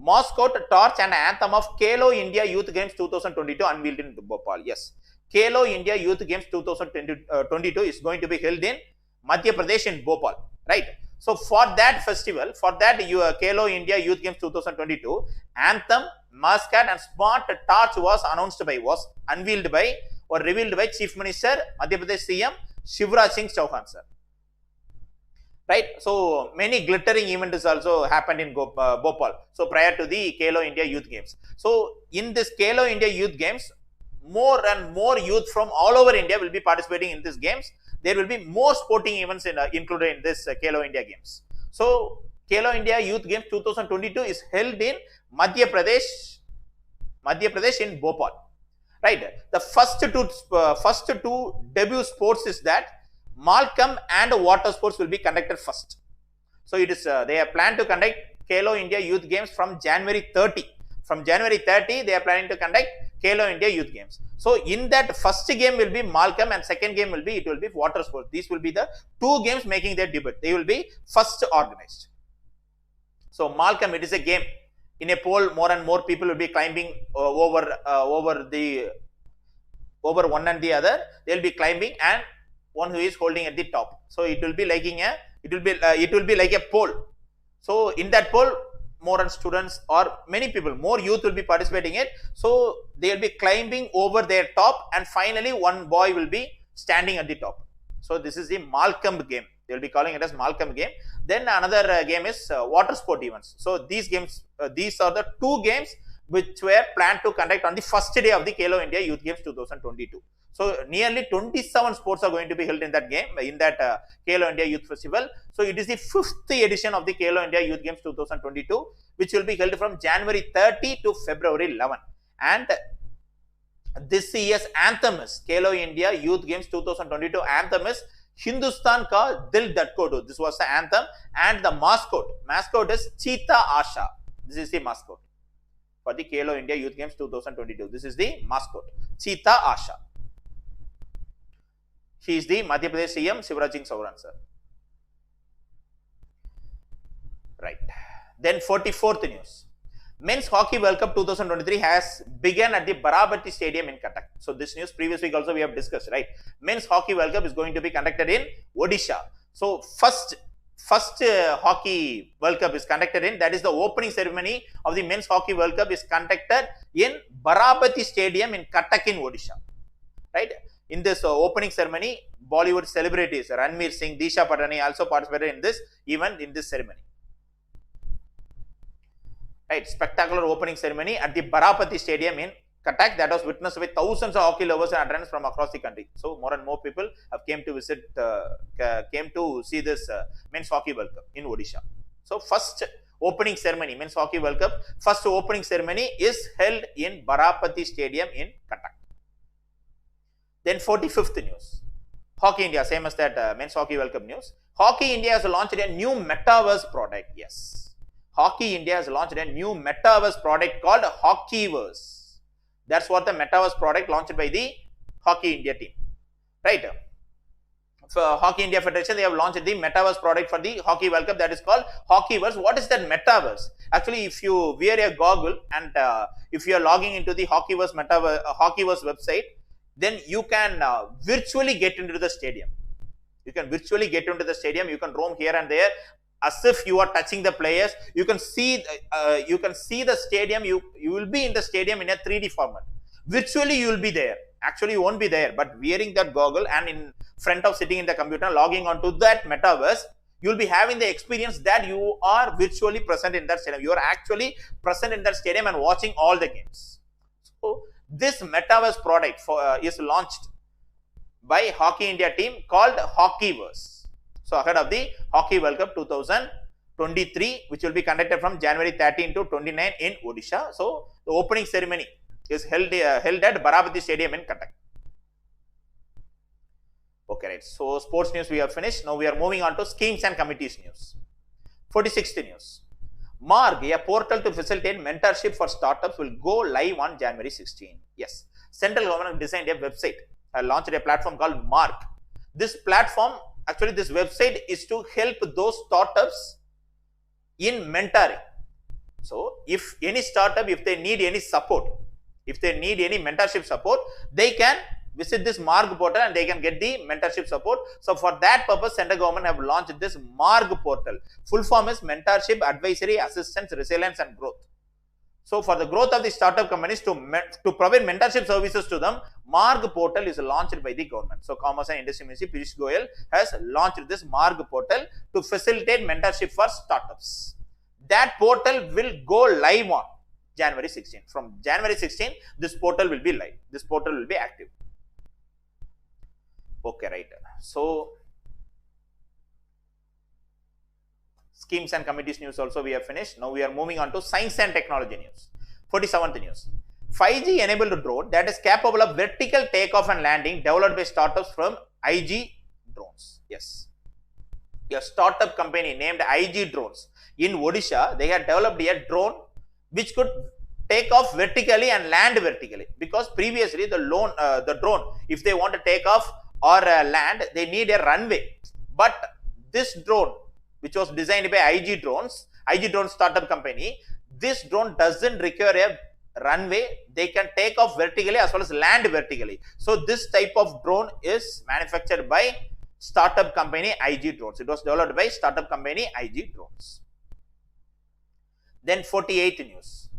Mascot, torch and anthem of Polo India Youth Games 2022 unveiled in Bhopal. Yes, Polo India Youth Games 2022 is going to be held in Madhya Pradesh in Bhopal, right? So for that festival, for that Polo India Youth Games 2022, anthem, mascot and smart torch was unveiled by or revealed by Chief Minister Madhya Pradesh CM Shivraj Singh Chauhan sir. Right, so many glittering events also happened in Bhopal. So prior to the Polo India Youth Games. So in this Polo India Youth Games, more and more youth from all over India will be participating in these games. There will be more sporting events included in this Polo India Games. So Polo India Youth Games 2022 is held in Madhya Pradesh in Bhopal. Right, the first two debut sports is that Malcolm and water sports will be conducted first. So it is they have planned to conduct Polo India Youth Games from January 30. From January 30, they are planning to conduct Polo India Youth Games. So in that first game will be Malcolm and second game will be water sports. These will be the two games making their debut. They will be first organized. So Malcolm, it is a game. In a pole, more and more people will be climbing over one and the other. They will be climbing, and one who is holding at the top. So it will be like a pole. So in that pole, more students or many people, more youth will be participating in it. So they will be climbing over their top, and finally one boy will be standing at the top. So this is the Malcolm game. They will be calling it as Malcolm game. Then another game is water sport events. So these games, these are the two games which were planned to conduct on the first day of the Khelo India Youth Games 2022. So nearly 27 sports are going to be held in that game, in that Khelo India Youth Festival. So it is the 5th edition of the Khelo India Youth Games 2022, which will be held from January 30 to February 11. And this year's anthem is Khelo India Youth Games 2022 anthem is Hindustan Ka Dil Dhadko Do. This was the anthem, and the mascot is Cheetah Asha. This is the mascot for the Khelo India Youth Games 2022. This is the mascot, Cheetah Asha. He is the Madhya Pradesh CM Shivraj Singh Chauhan, sir. Right. Then 44th news. Men's Hockey World Cup 2023 has begun at the Barabati Stadium in Cuttack. So this news previous week also we have discussed, right? Men's Hockey World Cup is going to be conducted in Odisha. So first Hockey World Cup is conducted in, that is the opening ceremony of the Men's Hockey World Cup is conducted in Barabati Stadium in Cuttack in Odisha, right? In this opening ceremony, Bollywood celebrities Ranveer Singh, Disha Patani also participated in this event, in this ceremony. Right, spectacular opening ceremony at the Barapati Stadium in Cuttack that was witnessed by thousands of hockey lovers and attendants from across the country. So more and more people have came to see this Men's Hockey World Cup in Odisha. So first opening ceremony, Men's Hockey World Cup, first opening ceremony is held in Barapati Stadium in Cuttack. Then 45th news. Hockey India, same as that Men's Hockey World Cup news. Hockey India has launched a new metaverse product. Yes. Hockey India has launched a new metaverse product called Hockeyverse. That's what the metaverse product launched by the Hockey India team. Right. For Hockey India Federation, they have launched the metaverse product for the Hockey World Cup, that is called Hockeyverse. What is that metaverse? Actually, if you wear a goggle and if you are logging into the Hockeyverse website, then you can virtually get into the stadium. You can virtually get into the stadium. You can roam here and there as if you are touching the players. You can see the stadium. You will be in the stadium in a 3D format. Virtually you will be there. Actually you won't be there, but wearing that goggle and in front of sitting in the computer, logging onto that metaverse, you will be having the experience that you are virtually present in that stadium. You are actually present in that stadium and watching all the games. So this metaverse product is launched by Hockey India team called Hockeyverse. So ahead of the Hockey World Cup 2023, which will be conducted from January 13 to 29 in Odisha. So the opening ceremony is held at Barabati Stadium in Cuttack. Okay, right. So sports news we have finished. Now we are moving on to schemes and committees news. 46th news. Marg, a portal to facilitate mentorship for startups, will go live on January 16. Yes, central government designed a website, launched a platform called Marg. This platform, actually this website is to help those startups in mentoring. So if any startup, if they need any support, if they need any mentorship support, they can visit this Marg portal and they can get the mentorship support. So for that purpose, central government have launched this Marg portal. Full form is Mentorship, Advisory, Assistance, Resilience and Growth. So for the growth of the startup companies to provide mentorship services to them, Marg portal is launched by the government. So Commerce and Industry Ministry Piyush Goyal has launched this Marg portal to facilitate mentorship for startups. That portal will go live on January 16. From January 16, this portal will be live. This portal will be active. Okay, right. So schemes and committees news also we have finished. Now we are moving on to science and technology news. 47th news. 5G enabled drone that is capable of vertical takeoff and landing, developed by startups from IG Drones. Yes. A startup company named IG Drones in Odisha, they had developed a drone which could take off vertically and land vertically, because previously the drone, if they want to take off or land, they need a runway. But this drone, which was designed by IG Drones startup company, this drone doesn't require a runway. They can take off vertically as well as land vertically. So this type of drone is manufactured by startup company IG Drones. It was developed by startup company IG Drones. Then 48th news.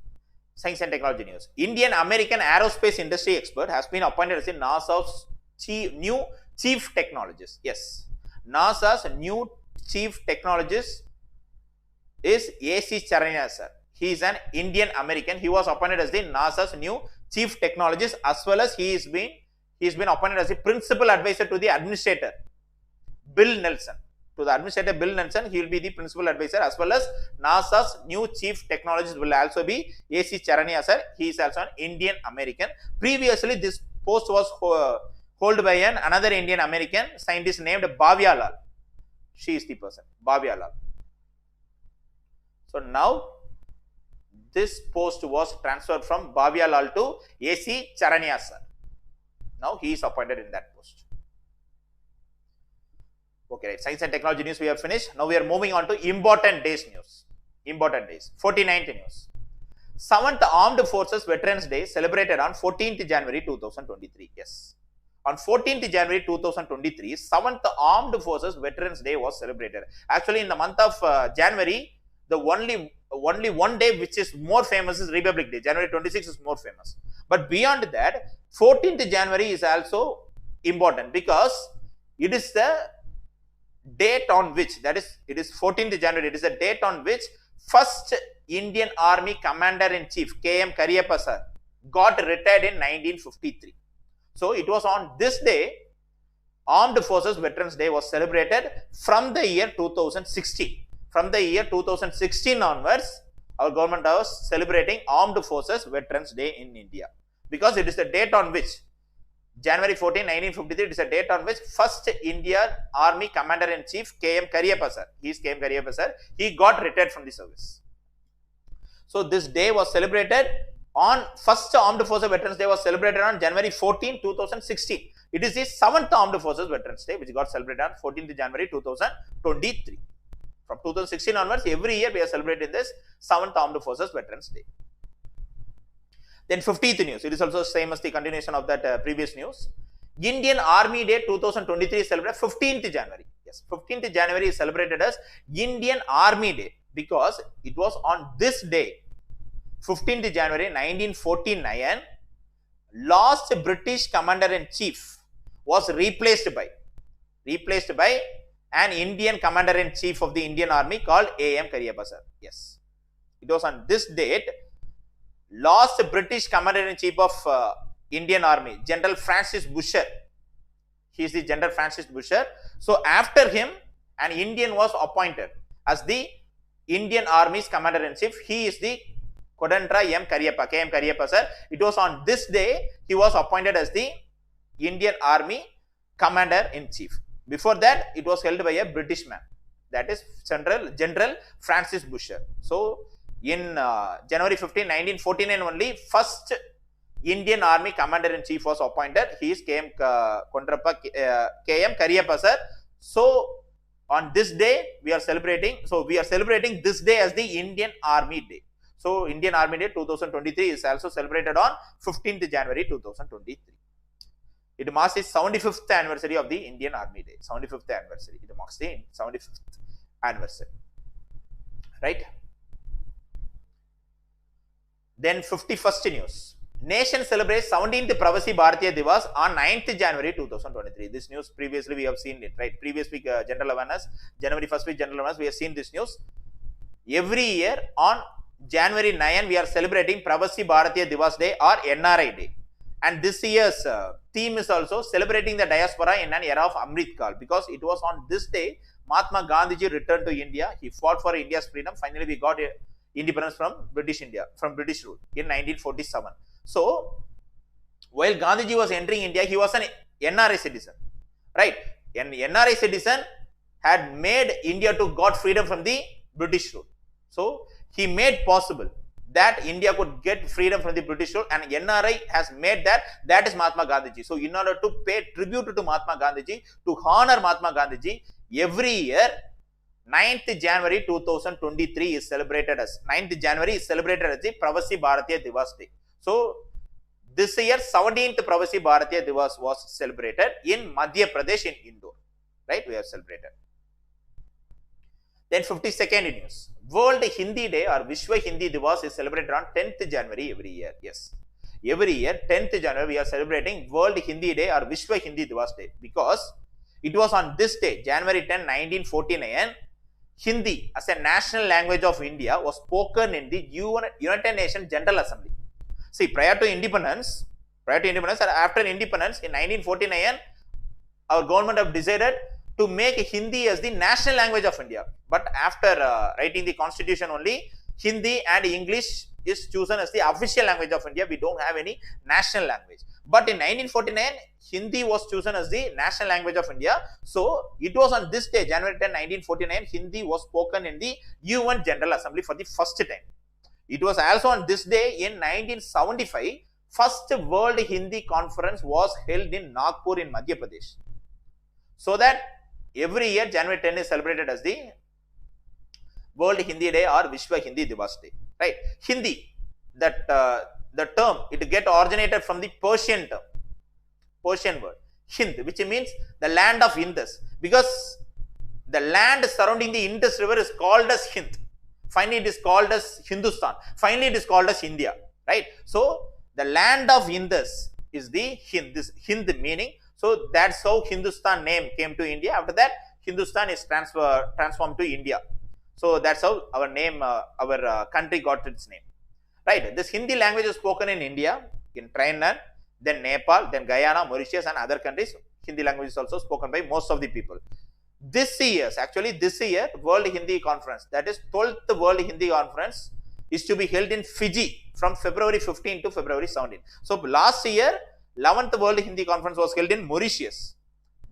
Science and technology news. Indian American aerospace industry expert has been appointed as the NASA's new chief technologist. Yes, NASA's new chief technologist is AC Charania sir. He is an Indian American. He was appointed as the NASA's new chief technologist, as well as he has been appointed as the principal advisor to the administrator, Bill Nelson. To the administrator Bill Nelson, he will be the principal advisor, as well as NASA's new chief technologist will also be A.C. Charania sir. He is also an Indian American. Previously, this post was held by another Indian American scientist named Bhavya Lal. She is the person, Bhavya Lal. So now this post was transferred from Bhavya Lal to A.C. Charania sir. Now he is appointed in that post. Okay, right. Science and technology news we have finished. Now we are moving on to important days news. Important days. 49th news. 7th Armed Forces Veterans Day celebrated on 14th January 2023. Yes. On 14th January 2023, 7th Armed Forces Veterans Day was celebrated. Actually, in the month of January, the only one day which is more famous is Republic Day. January 26 is more famous. But beyond that, 14th January is also important because it is the date on which, that is, it is 14th January, it is the date on which first Indian Army Commander-in-Chief K.M. Kariyappa sir got retired in 1953. So it was on this day, Armed Forces Veterans Day was celebrated from the year 2016. From the year 2016 onwards, our government was celebrating Armed Forces Veterans Day in India. Because it is the date on which, January 14, 1953, it is a date on which first Indian Army Commander-in-Chief K.M. Kariyappa sir, he is K.M. Kariyappa sir, he got retired from the service. So this day was celebrated on, first Armed Forces Veterans Day was celebrated on January 14, 2016. It is the 7th Armed Forces Veterans Day which got celebrated on 14th January 2023. From 2016 onwards, every year we are celebrating this 7th Armed Forces Veterans Day. Then 15th news, it is also same as the continuation of that previous news. Indian Army Day 2023 is celebrated 15th January. Yes, 15th January is celebrated as Indian Army Day because it was on this day, 15th January 1949, last British Commander-in-Chief was replaced by an Indian Commander-in-Chief of the Indian Army called A.M. Kariyappa sir. Yes, it was on this date, last British Commander-in-Chief of Indian Army, General Francis Busher. He is the General Francis Busher. So after him, an Indian was appointed as the Indian Army's Commander-in-Chief. He is the Kodandra M. Kariyappa, K.M. Kariyappa sir. It was on this day he was appointed as the Indian Army Commander-in-Chief. Before that, it was held by a British man, that is General Francis Busher. So in January 15, 1949 only, first Indian Army Commander-in-Chief was appointed. He is K.M. Kariyappa sir. So on this day we are celebrating. So we are celebrating this day as the Indian Army Day. So Indian Army Day 2023 is also celebrated on 15th January 2023. It marks the 75th anniversary of the Indian Army Day. 75th anniversary. It marks the 75th anniversary. Right? Then 51st news. Nation celebrates 17th Pravasi Bharatiya Divas on 9th January 2023. This news previously we have seen it, right? Previous week general awareness, January 1st week general awareness, we have seen this news. Every year on January 9 we are celebrating Pravasi Bharatiya Divas Day or NRI Day. And this year's theme is also celebrating the diaspora in an era of Amrit Kal, because it was on this day Mahatma Gandhiji returned to India. He fought for India's freedom. Finally we got independence from British India, from British rule in 1947. So while Gandhiji was entering India, he was an NRI citizen, right? An NRI citizen had made India to got freedom from the British rule. So he made possible that India could get freedom from the British rule, and NRI has made that. That is Mahatma Gandhiji. So in order to pay tribute to Mahatma Gandhiji, to honor Mahatma Gandhiji, every year 9th January 2023 is celebrated as 9th January is celebrated as the Pravasi Bharatiya Divas Day. So this year 17th Pravasi Bharatiya Divas was celebrated in Madhya Pradesh in Indore, right? We have celebrated. Then 52nd news. World Hindi Day or Vishwa Hindi Divas is celebrated on 10th January every year. Yes, every year 10th January we are celebrating World Hindi Day or Vishwa Hindi Divas Day, because it was on this day, January 10, 1949, Hindi as a national language of India was spoken in the United Nations General Assembly. See, prior to independence and after independence in 1949, our government have decided to make Hindi as the national language of India. But after writing the constitution only, Hindi and English is chosen as the official language of India. We don't have any national language. But in 1949, Hindi was chosen as the national language of India. So it was on this day, January 10, 1949, Hindi was spoken in the UN General Assembly for the first time. It was also on this day in 1975, first World Hindi Conference was held in Nagpur in Madhya Pradesh. So that every year January 10 is celebrated as the World Hindi Day or Vishwa Hindi Divas Day. Right? Hindi, that the term, it get originated from the Persian term, Persian word, Hind, which means the land of Indus. Because the land surrounding the Indus river is called as Hind. Finally, it is called as Hindustan. Finally, it is called as India. Right? So, the land of Indus is the Hind, this Hind meaning. So, that's how Hindustan name came to India. After that, Hindustan is transformed to India. So, that's how our name, our country got its name. Right. This Hindi language is spoken in India, in Trinidad, then Nepal, then Guyana, Mauritius and other countries. Hindi language is also spoken by most of the people. This year, World Hindi Conference, that is 12th World Hindi Conference, is to be held in Fiji from February 15 to February 17. So, last year, 11th World Hindi Conference was held in Mauritius.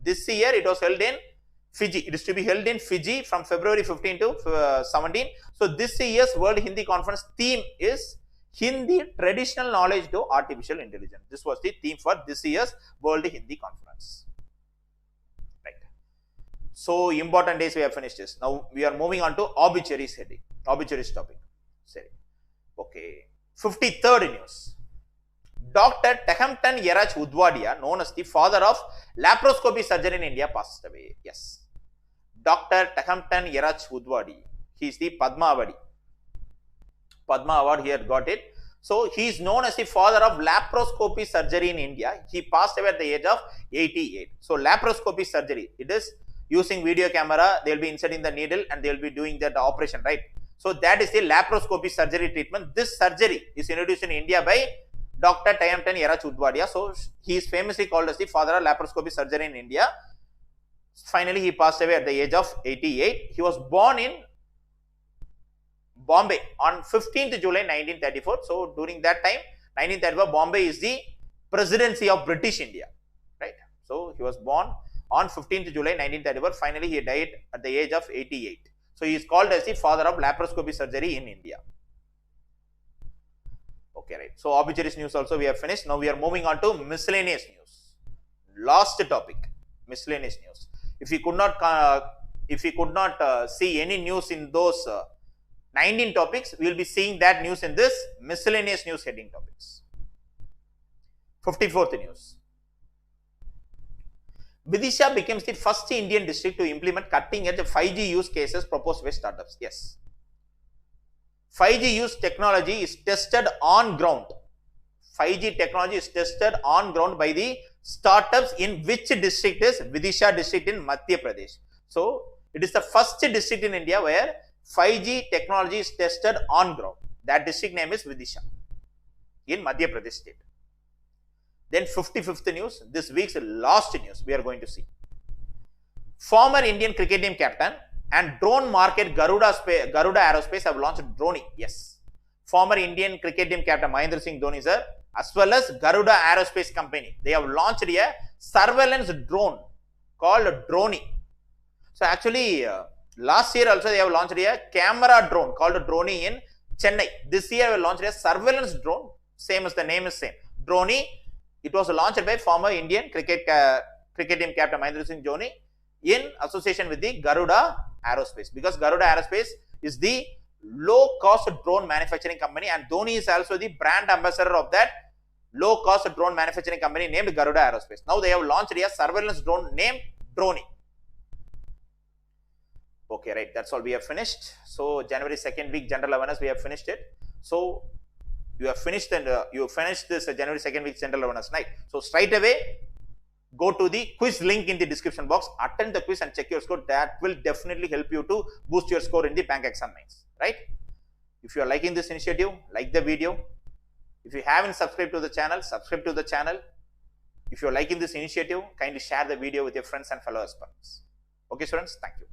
This year, it was held in Fiji. It is to be held in Fiji from February 15 to 17. So, this year's World Hindi Conference theme is Hindi Traditional Knowledge to Artificial Intelligence. This was the theme for this year's World Hindi Conference. Right. So, important days we have finished this. Now, we are moving on to obituaries heading. Obituaries topic. Okay. 53rd news. Dr. Tehamton Yerach Udwadia, known as the father of laparoscopy surgery in India, passed away. Yes. Dr. Tehamton Yerach Udwadi. He is the Padma Award. Padma Award, here got it. So, he is known as the father of laparoscopy surgery in India. He passed away at the age of 88. So, laparoscopy surgery, it is using video camera, they will be inserting the needle and they will be doing that operation, right? So, that is the laparoscopy surgery treatment. This surgery is introduced in India by Dr. Tehamton Yerach Udwadia. So, he is famously called as the father of laparoscopy surgery in India. Finally, he passed away at the age of 88. He was born in Bombay on 15th July 1934. So, during that time, 1934, Bombay is the presidency of British India. Right. So, he was born on 15th July 1934. Finally, he died at the age of 88. So, he is called as the father of laparoscopy surgery in India. Okay, right. So, obituaries news also we have finished. Now, we are moving on to miscellaneous news. Last topic, miscellaneous news. If we could not see any news in those 19 topics, we will be seeing that news in this miscellaneous news heading topics. 54th news. Vidisha becomes the first Indian district to implement cutting-edge 5G use cases proposed by startups. Yes. 5G use technology is tested on ground. 5G technology is tested on ground by the startups in which district is Vidisha district in Madhya Pradesh. So, it is the first district in India where 5G technology is tested on ground. That district name is Vidisha in Madhya Pradesh state. Then 55th news, this week's last news we are going to see. Former Indian cricket team captain and drone market Garuda Aerospace have launched Droni. Yes. Former Indian cricket team captain Mahendra Singh Dhoni sir, as well as Garuda Aerospace company, they have launched a surveillance drone called Droni. So, actually, last year also they have launched a camera drone called Droni in Chennai. This year they have launched a surveillance drone, same as the name is same. Droni, it was launched by former Indian cricket team captain Mahendra Singh Dhoni in association with the Garuda Aerospace, because Garuda Aerospace is the low-cost drone manufacturing company and Dhoni is also the brand ambassador of that low-cost drone manufacturing company named Garuda Aerospace. Now they have launched a surveillance drone named Droni. Okay, right, that's all we have finished. So, January 2nd week general awareness, we have finished it. So, you have finished and you finished this January 2nd week general awareness night. So, straight away, go to the quiz link in the description box, attend the quiz and check your score. That will definitely help you to boost your score in the bank exam mains, right? If you are liking this initiative, like the video. If you haven't subscribed to the channel, subscribe to the channel. If you are liking this initiative, kindly share the video with your friends and fellow aspirants. Okay, students, thank you.